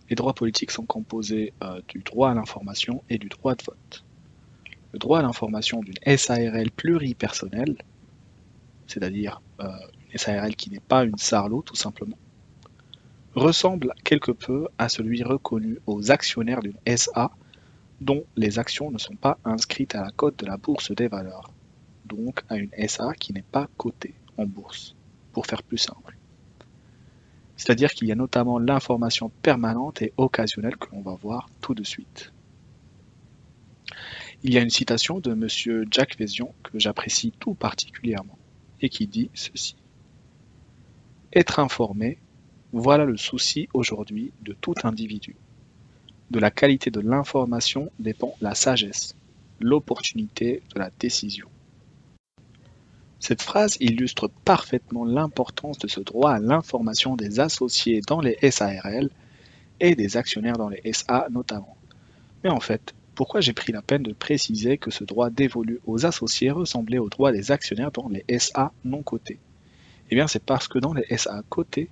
Les droits politiques sont composés du droit à l'information et du droit de vote. Le droit à l'information d'une SARL pluripersonnelle, c'est-à-dire une SARL qui n'est pas une SARLO tout simplement, ressemble quelque peu à celui reconnu aux actionnaires d'une SA dont les actions ne sont pas inscrites à la cote de la bourse des valeurs, donc à une SA qui n'est pas cotée en bourse, pour faire plus simple. C'est-à-dire qu'il y a notamment l'information permanente et occasionnelle que l'on va voir tout de suite. Il y a une citation de M. Jacques Vézion que j'apprécie tout particulièrement et qui dit ceci. Être informé, voilà le souci aujourd'hui de tout individu. De la qualité de l'information dépend la sagesse, l'opportunité de la décision. Cette phrase illustre parfaitement l'importance de ce droit à l'information des associés dans les SARL et des actionnaires dans les SA notamment. Mais en fait, pourquoi j'ai pris la peine de préciser que ce droit dévolu aux associés ressemblait au droit des actionnaires dans les SA non cotés? Eh bien c'est parce que dans les SA cotés,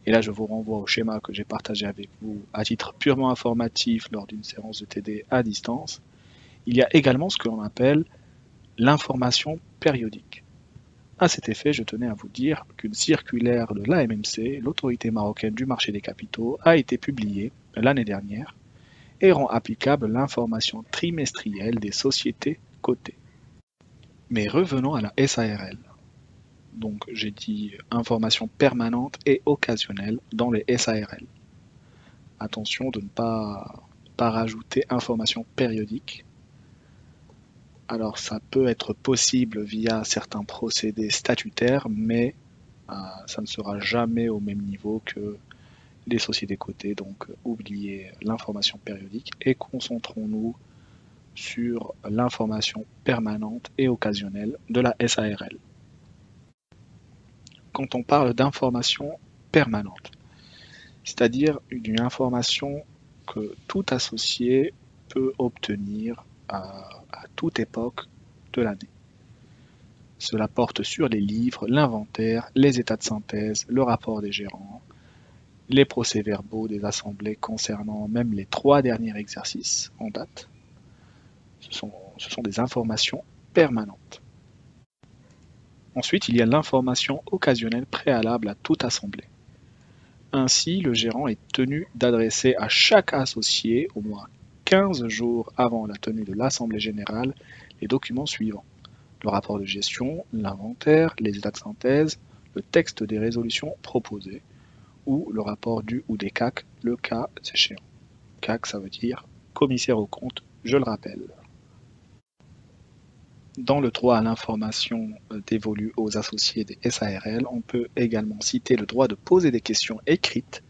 et là je vous renvoie au schéma que j'ai partagé avec vous à titre purement informatif lors d'une séance de TD à distance, il y a également ce que l'on appelle l'information périodique. À cet effet, je tenais à vous dire qu'une circulaire de l'AMMC, l'autorité marocaine du marché des capitaux, a été publiée l'année dernière et rend applicable l'information trimestrielle des sociétés cotées. Mais revenons à la SARL. Donc j'ai dit information permanente et occasionnelle dans les SARL. Attention de ne pas rajouter information périodique. Alors ça peut être possible via certains procédés statutaires, mais ça ne sera jamais au même niveau que les sociétés cotées. Donc oubliez l'information périodique et concentrons-nous sur l'information permanente et occasionnelle de la SARL. Quand on parle d'information permanente, c'est-à-dire d'une information que tout associé peut obtenir à toute époque de l'année. Cela porte sur les livres, l'inventaire, les états de synthèse, le rapport des gérants, les procès-verbaux des assemblées concernant même les 3 derniers exercices en date. Ce sont des informations permanentes. Ensuite, il y a l'information occasionnelle préalable à toute assemblée. Ainsi, le gérant est tenu d'adresser à chaque associé, au moins 15 jours avant la tenue de l'Assemblée générale, les documents suivants: le rapport de gestion, l'inventaire, les états de synthèse, le texte des résolutions proposées, ou le rapport du ou des CAC, le cas échéant. CAC, ça veut dire commissaire aux comptes, je le rappelle. Dans le droit à l'information dévolu aux associés des SARL, on peut également citer le droit de poser des questions écrites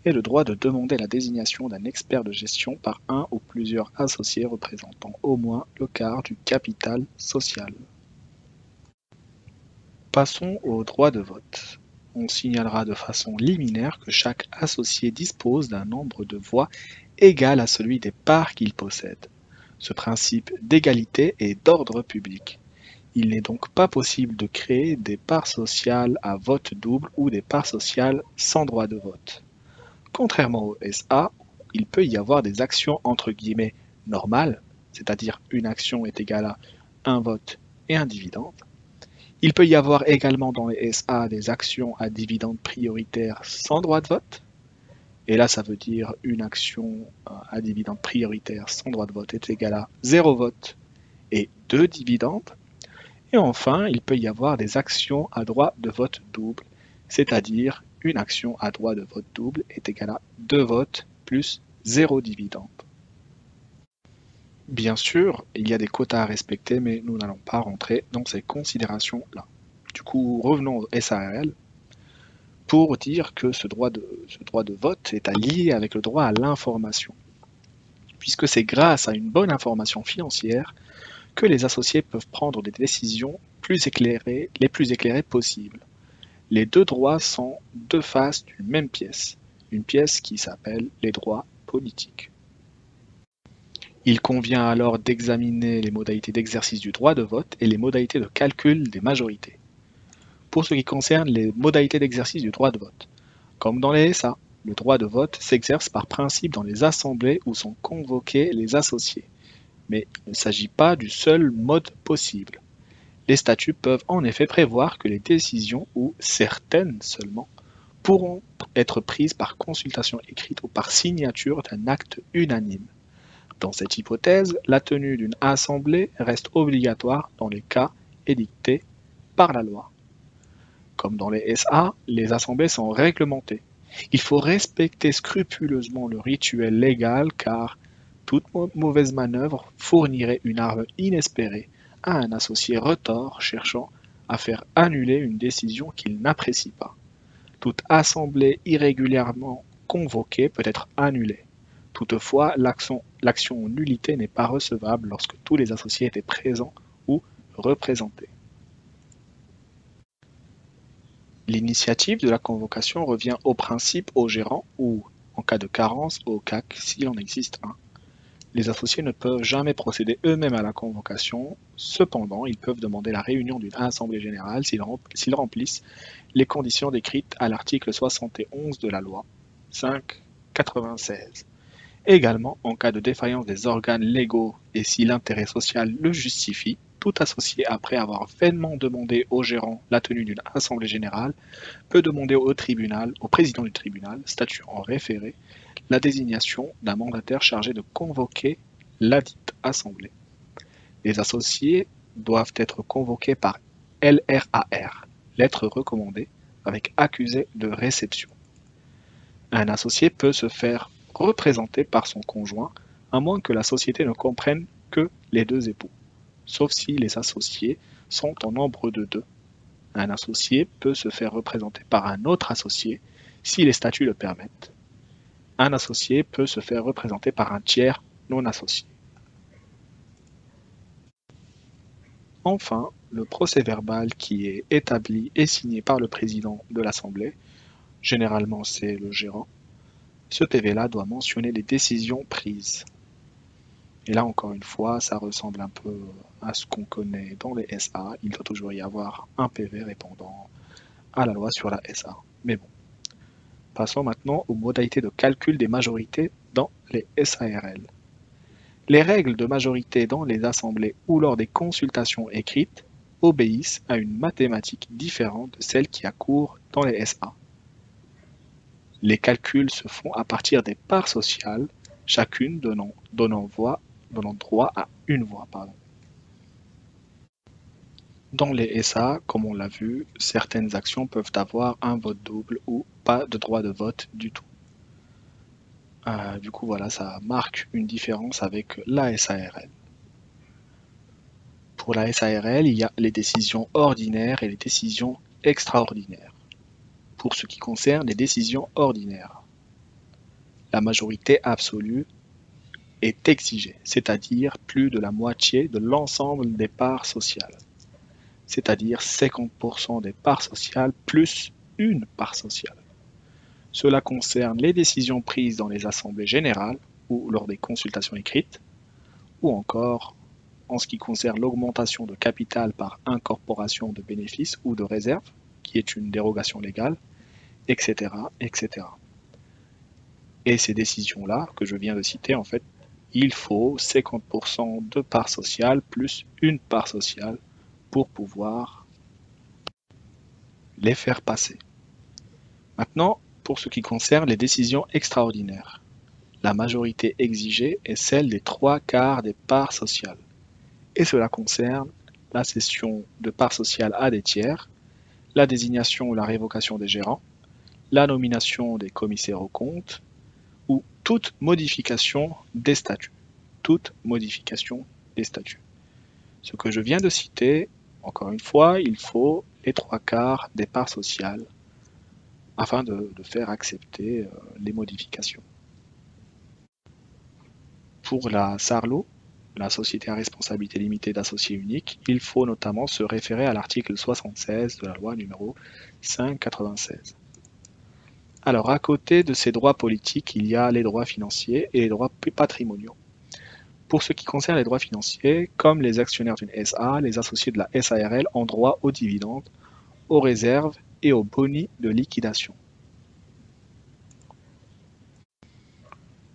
et le droit de demander la désignation d'un expert de gestion par un ou plusieurs associés représentant au moins le quart du capital social. Passons au droit de vote. On signalera de façon liminaire que chaque associé dispose d'un nombre de voix égal à celui des parts qu'il possède. Ce principe d'égalité est d'ordre public. Il n'est donc pas possible de créer des parts sociales à vote double ou des parts sociales sans droit de vote. Contrairement au SA, il peut y avoir des actions entre guillemets normales, c'est-à-dire une action est égale à un vote et un dividende. Il peut y avoir également dans les SA des actions à dividende prioritaire sans droit de vote. Et là, ça veut dire une action à dividende prioritaire sans droit de vote est égale à 0 vote et 2 dividendes. Et enfin, il peut y avoir des actions à droit de vote double, c'est-à-dire une action à droit de vote double est égale à 2 votes plus 0 dividende. Bien sûr, il y a des quotas à respecter, mais nous n'allons pas rentrer dans ces considérations-là. Du coup, revenons au SARL pour dire que ce droit de vote est lié avec le droit à l'information, puisque c'est grâce à une bonne information financière que les associés peuvent prendre des décisions les plus éclairées possibles. Les deux droits sont deux faces d'une même pièce, une pièce qui s'appelle les droits politiques. Il convient alors d'examiner les modalités d'exercice du droit de vote et les modalités de calcul des majorités. Pour ce qui concerne les modalités d'exercice du droit de vote, comme dans les SA, le droit de vote s'exerce par principe dans les assemblées où sont convoqués les associés, mais il ne s'agit pas du seul mode possible. Les statuts peuvent en effet prévoir que les décisions, ou certaines seulement, pourront être prises par consultation écrite ou par signature d'un acte unanime. Dans cette hypothèse, la tenue d'une assemblée reste obligatoire dans les cas édictés par la loi. Comme dans les SA, les assemblées sont réglementées. Il faut respecter scrupuleusement le rituel légal car toute mauvaise manœuvre fournirait une arme inespérée à un associé retors cherchant à faire annuler une décision qu'il n'apprécie pas. Toute assemblée irrégulièrement convoquée peut être annulée. Toutefois, l'action en nullité n'est pas recevable lorsque tous les associés étaient présents ou représentés. L'initiative de la convocation revient au principe au gérant ou, en cas de carence, au CAC s'il en existe un. Les associés ne peuvent jamais procéder eux-mêmes à la convocation, cependant ils peuvent demander la réunion d'une assemblée générale s'ils remplissent les conditions décrites à l'article 71 de la loi 5/96. Également, en cas de défaillance des organes légaux et si l'intérêt social le justifie, tout associé après avoir vainement demandé au gérant la tenue d'une assemblée générale peut demander au président du tribunal, statuant en référé, la désignation d'un mandataire chargé de convoquer ladite assemblée. Les associés doivent être convoqués par LRAR, lettre recommandée avec accusé de réception. Un associé peut se faire représenter par son conjoint à moins que la société ne comprenne que les deux époux, sauf si les associés sont en nombre de deux. Un associé peut se faire représenter par un autre associé si les statuts le permettent. Un associé peut se faire représenter par un tiers non associé. Enfin, le procès-verbal qui est établi et signé par le président de l'Assemblée, généralement c'est le gérant, ce PV-là doit mentionner les décisions prises. Et là, encore une fois, ça ressemble un peu à ce qu'on connaît dans les SA. Il doit toujours y avoir un PV répondant à la loi sur la SA. Mais bon, passons maintenant aux modalités de calcul des majorités dans les SARL. Les règles de majorité dans les assemblées ou lors des consultations écrites obéissent à une mathématique différente de celle qui a cours dans les SA. Les calculs se font à partir des parts sociales, chacune donnant droit à une voix. Dans les SA, comme on l'a vu, certaines actions peuvent avoir un vote double ou pas de droit de vote du tout. Du coup, voilà, ça marque une différence avec la SARL. Pour la SARL, il y a les décisions ordinaires et les décisions extraordinaires. Pour ce qui concerne les décisions ordinaires, la majorité absolue est exigée, c'est-à-dire plus de la moitié de l'ensemble des parts sociales, c'est-à-dire 50% des parts sociales plus une part sociale. Cela concerne les décisions prises dans les assemblées générales ou lors des consultations écrites, ou encore en ce qui concerne l'augmentation de capital par incorporation de bénéfices ou de réserves, qui est une dérogation légale, etc., etc. Et ces décisions-là, que je viens de citer, en fait, il faut 50% de part sociale plus une part sociale pour pouvoir les faire passer. Maintenant, pour ce qui concerne les décisions extraordinaires, la majorité exigée est celle des 3/4 des parts sociales. Et cela concerne la cession de parts sociales à des tiers, la désignation ou la révocation des gérants, la nomination des commissaires aux comptes ou toute modification des statuts. Toute modification des statuts. Ce que je viens de citer, encore une fois, il faut les 3/4 des parts sociales afin de faire accepter les modifications. Pour la SARLO, la société à responsabilité limitée d'associés uniques, il faut notamment se référer à l'article 76 de la loi numéro 596. Alors, à côté de ces droits politiques, il y a les droits financiers et les droits patrimoniaux. Pour ce qui concerne les droits financiers, comme les actionnaires d'une SA, les associés de la SARL ont droit aux dividendes, aux réserves et aux boni de liquidation.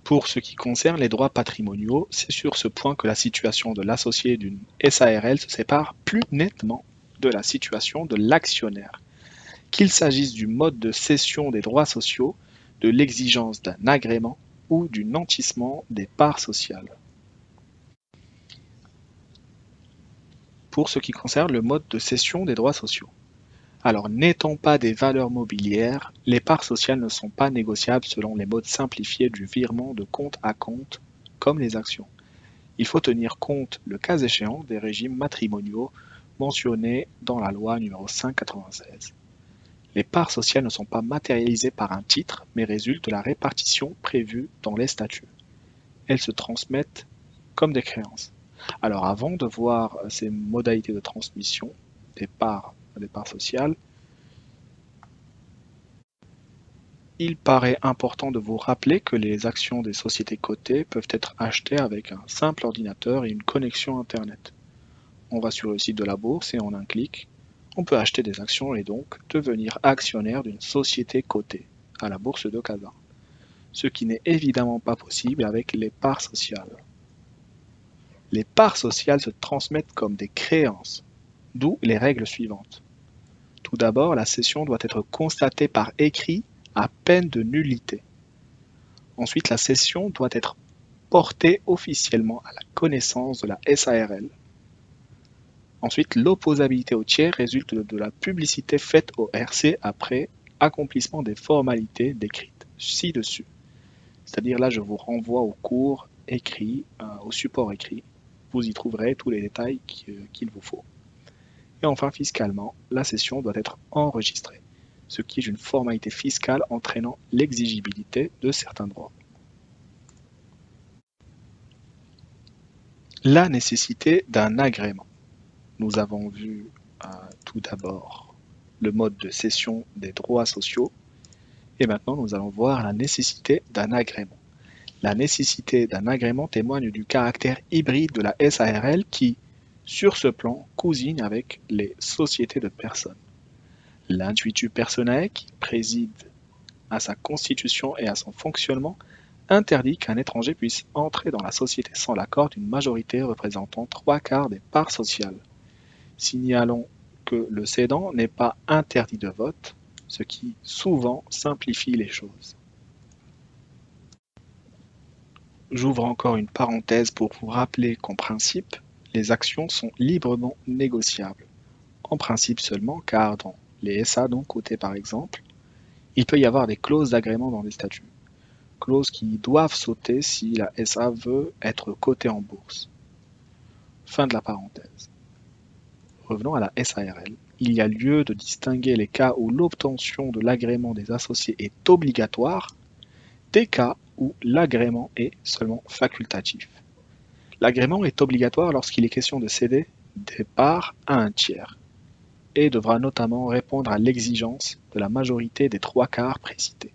Pour ce qui concerne les droits patrimoniaux, c'est sur ce point que la situation de l'associé d'une SARL se sépare plus nettement de la situation de l'actionnaire, qu'il s'agisse du mode de cession des droits sociaux, de l'exigence d'un agrément ou du nantissement des parts sociales. Pour ce qui concerne le mode de cession des droits sociaux. Alors, n'étant pas des valeurs mobilières, les parts sociales ne sont pas négociables selon les modes simplifiés du virement de compte à compte, comme les actions. Il faut tenir compte, le cas échéant, des régimes matrimoniaux mentionnés dans la loi numéro 596. Les parts sociales ne sont pas matérialisées par un titre, mais résultent de la répartition prévue dans les statuts. Elles se transmettent comme des créances. Alors, avant de voir ces modalités de transmission des parts sociales, il paraît important de vous rappeler que les actions des sociétés cotées peuvent être achetées avec un simple ordinateur et une connexion Internet. On va sur le site de la bourse et en un clic, on peut acheter des actions et donc devenir actionnaire d'une société cotée à la bourse de Kazan, ce qui n'est évidemment pas possible avec les parts sociales. Les parts sociales se transmettent comme des créances, d'où les règles suivantes. Tout d'abord, la cession doit être constatée par écrit à peine de nullité. Ensuite, la cession doit être portée officiellement à la connaissance de la SARL. Ensuite, l'opposabilité au tiers résulte de la publicité faite au RC après accomplissement des formalités décrites ci-dessus. C'est-à-dire là, je vous renvoie au cours écrit, au support écrit. Vous y trouverez tous les détails qu'il vous faut. Et enfin, fiscalement, la session doit être enregistrée, ce qui est une formalité fiscale entraînant l'exigibilité de certains droits. La nécessité d'un agrément. Nous avons vu tout d'abord le mode de cession des droits sociaux et maintenant nous allons voir la nécessité d'un agrément. La nécessité d'un agrément témoigne du caractère hybride de la SARL qui, sur ce plan, cousine avec les sociétés de personnes. L'intuitu personae qui préside à sa constitution et à son fonctionnement interdit qu'un étranger puisse entrer dans la société sans l'accord d'une majorité représentant 3/4 des parts sociales. Signalons que le cédant n'est pas interdit de vote, ce qui souvent simplifie les choses. J'ouvre encore une parenthèse pour vous rappeler qu'en principe, les actions sont librement négociables. En principe seulement, car dans les SA, donc cotées par exemple, il peut y avoir des clauses d'agrément dans les statuts. Clauses qui doivent sauter si la SA veut être cotée en bourse. Fin de la parenthèse. Revenons à la SARL. Il y a lieu de distinguer les cas où l'obtention de l'agrément des associés est obligatoire des cas où l'agrément est seulement facultatif. L'agrément est obligatoire lorsqu'il est question de céder des parts à un tiers et devra notamment répondre à l'exigence de la majorité des 3/4 précités.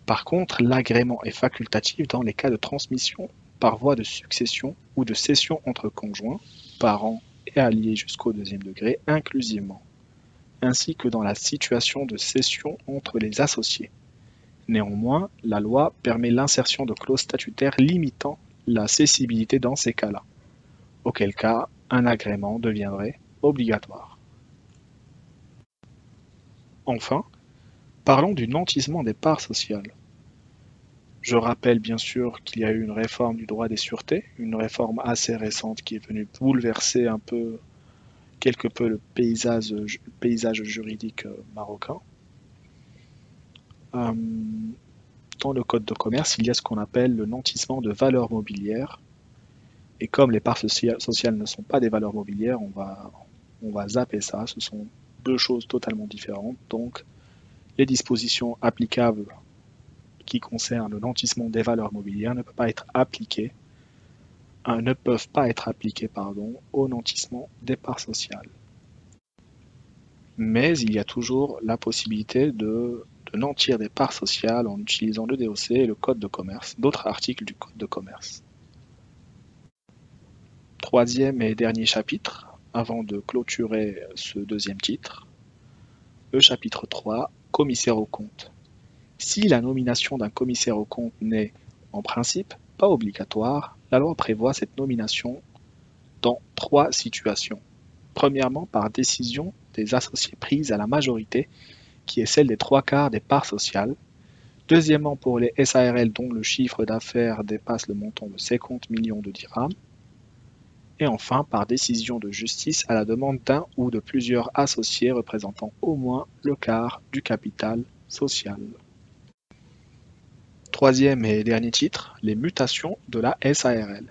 Par contre, l'agrément est facultatif dans les cas de transmission par voie de succession ou de cession entre conjoints, parents et alliés jusqu'au deuxième degré inclusivement, ainsi que dans la situation de cession entre les associés. Néanmoins, la loi permet l'insertion de clauses statutaires limitant la cessibilité dans ces cas-là, auquel cas un agrément deviendrait obligatoire. Enfin, parlons du nantissement des parts sociales. Je rappelle bien sûr qu'il y a eu une réforme du droit des sûretés, une réforme assez récente qui est venue bouleverser quelque peu le paysage juridique marocain. Dans le code de commerce, il y a ce qu'on appelle le nantissement de valeurs mobilières. Et comme les parts sociales ne sont pas des valeurs mobilières, on va zapper ça. Ce sont deux choses totalement différentes. Donc, les dispositions applicables qui concernent le nantissement des valeurs mobilières ne peuvent pas être appliquées, au nantissement des parts sociales. Mais il y a toujours la possibilité de nantir des parts sociales en utilisant le DOC et le code de commerce, d'autres articles du code de commerce. Troisième et dernier chapitre, avant de clôturer ce deuxième titre, le chapitre 3, commissaire aux comptes. Si la nomination d'un commissaire aux comptes n'est, en principe, pas obligatoire, la loi prévoit cette nomination dans 3 situations. Premièrement, par décision des associés prise à la majorité, qui est celle des 3/4 des parts sociales. Deuxièmement, pour les SARL dont le chiffre d'affaires dépasse le montant de 50 millions de dirhams. Et enfin, par décision de justice à la demande d'un ou de plusieurs associés représentant au moins le quart du capital social. Troisième et dernier titre, les mutations de la SARL.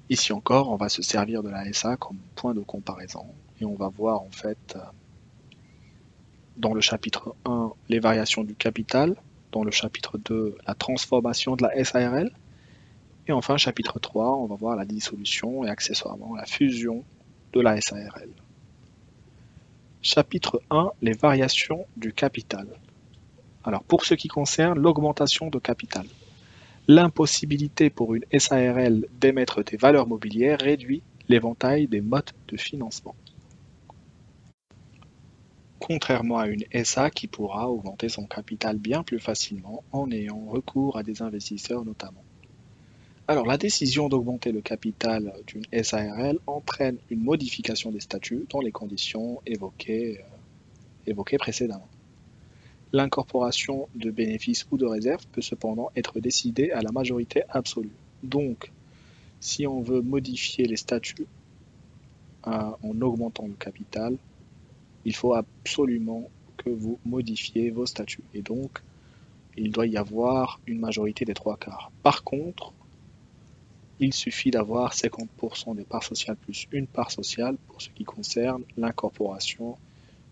Ici encore, on va se servir de la SA comme point de comparaison et on va voir en fait dans le chapitre 1 les variations du capital, dans le chapitre 2 la transformation de la SARL et enfin chapitre 3 on va voir la dissolution et accessoirement la fusion de la SARL. Chapitre 1 les variations du capital. Alors pour ce qui concerne l'augmentation de capital, l'impossibilité pour une SARL d'émettre des valeurs mobilières réduit l'éventail des modes de financement. Contrairement à une SA qui pourra augmenter son capital bien plus facilement en ayant recours à des investisseurs notamment. Alors la décision d'augmenter le capital d'une SARL entraîne une modification des statuts dans les conditions évoquées précédemment. L'incorporation de bénéfices ou de réserves peut cependant être décidée à la majorité absolue. Donc, si on veut modifier les statuts en augmentant le capital, il faut absolument que vous modifiez vos statuts. Et donc, il doit y avoir une majorité des 3/4. Par contre, il suffit d'avoir 50% des parts sociales plus une part sociale pour ce qui concerne l'incorporation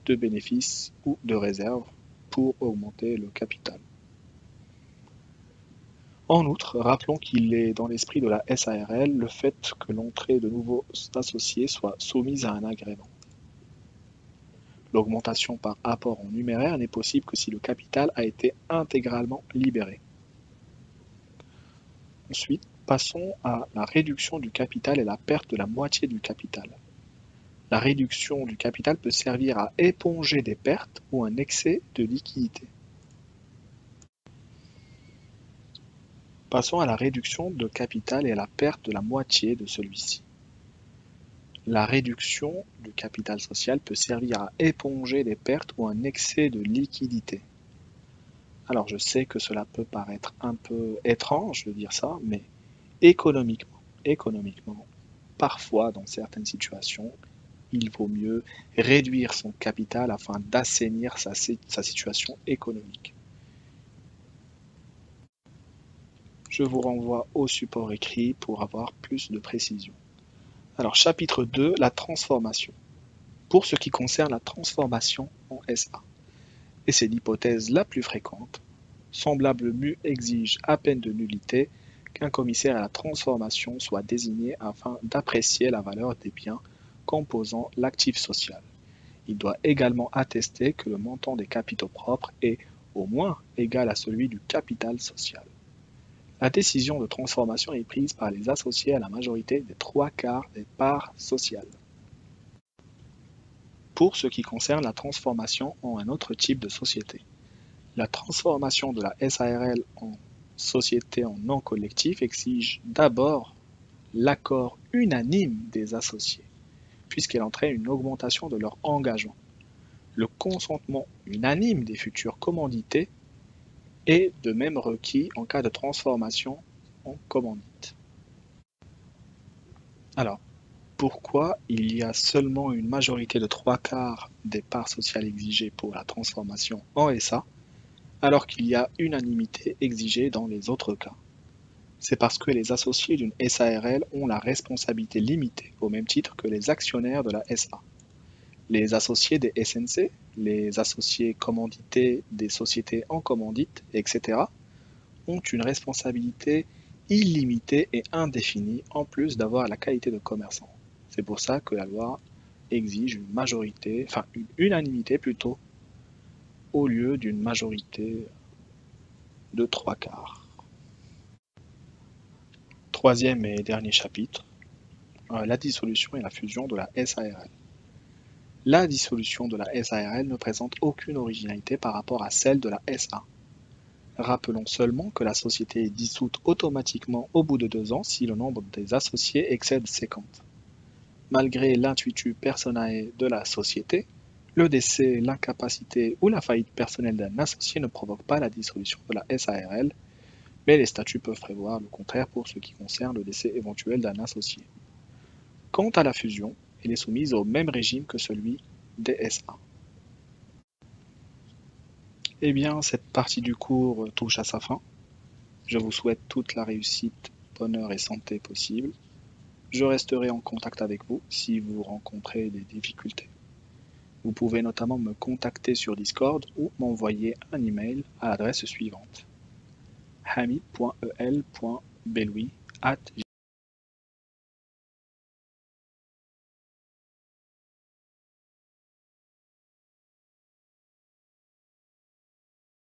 de bénéfices ou de réserves pour augmenter le capital. En outre, rappelons qu'il est dans l'esprit de la SARL le fait que l'entrée de nouveaux associés soit soumise à un agrément. L'augmentation par apport en numéraire n'est possible que si le capital a été intégralement libéré. Ensuite, passons à la réduction du capital et la perte de la moitié du capital. La réduction du capital peut servir à éponger des pertes ou un excès de liquidité. Passons à la réduction de capital et à la perte de la moitié de celui-ci. La réduction du capital social peut servir à éponger des pertes ou un excès de liquidité. Alors je sais que cela peut paraître un peu étrange de dire ça, mais économiquement, parfois dans certaines situations, il vaut mieux réduire son capital afin d'assainir sa situation économique. Je vous renvoie au support écrit pour avoir plus de précision. Alors chapitre 2, la transformation. Pour ce qui concerne la transformation en SA, et c'est l'hypothèse la plus fréquente, semblable mu exige à peine de nullité qu'un commissaire à la transformation soit désigné afin d'apprécier la valeur des biens composant l'actif social. Il doit également attester que le montant des capitaux propres est au moins égal à celui du capital social. La décision de transformation est prise par les associés à la majorité des 3/4 des parts sociales. Pour ce qui concerne la transformation en un autre type de société, la transformation de la SARL en société en non collectif exige d'abord l'accord unanime des associés, puisqu'elle entraîne une augmentation de leur engagement. Le consentement unanime des futurs commandités est de même requis en cas de transformation en commandite. Alors, pourquoi il y a seulement une majorité de 3/4 des parts sociales exigées pour la transformation en SA, alors qu'il y a unanimité exigée dans les autres cas? C'est parce que les associés d'une SARL ont la responsabilité limitée au même titre que les actionnaires de la SA. Les associés des SNC, les associés commandités des sociétés en commandite, etc., ont une responsabilité illimitée et indéfinie en plus d'avoir la qualité de commerçant. C'est pour ça que la loi exige une majorité, enfin une unanimité plutôt, au lieu d'une majorité de 3/4. Troisième et dernier chapitre, la dissolution et la fusion de la SARL. La dissolution de la SARL ne présente aucune originalité par rapport à celle de la SA. Rappelons seulement que la société est dissoute automatiquement au bout de 2 ans si le nombre des associés excède 50. Malgré l'intuitu personae de la société, le décès, l'incapacité ou la faillite personnelle d'un associé ne provoque pas la dissolution de la SARL, mais les statuts peuvent prévoir le contraire pour ce qui concerne le décès éventuel d'un associé. Quant à la fusion, elle est soumise au même régime que celui des SA. Eh bien, cette partie du cours touche à sa fin. Je vous souhaite toute la réussite, bonheur et santé possible. Je resterai en contact avec vous si vous rencontrez des difficultés. Vous pouvez notamment me contacter sur Discord ou m'envoyer un email à l'adresse suivante: hamid.el.beloui@gmail.com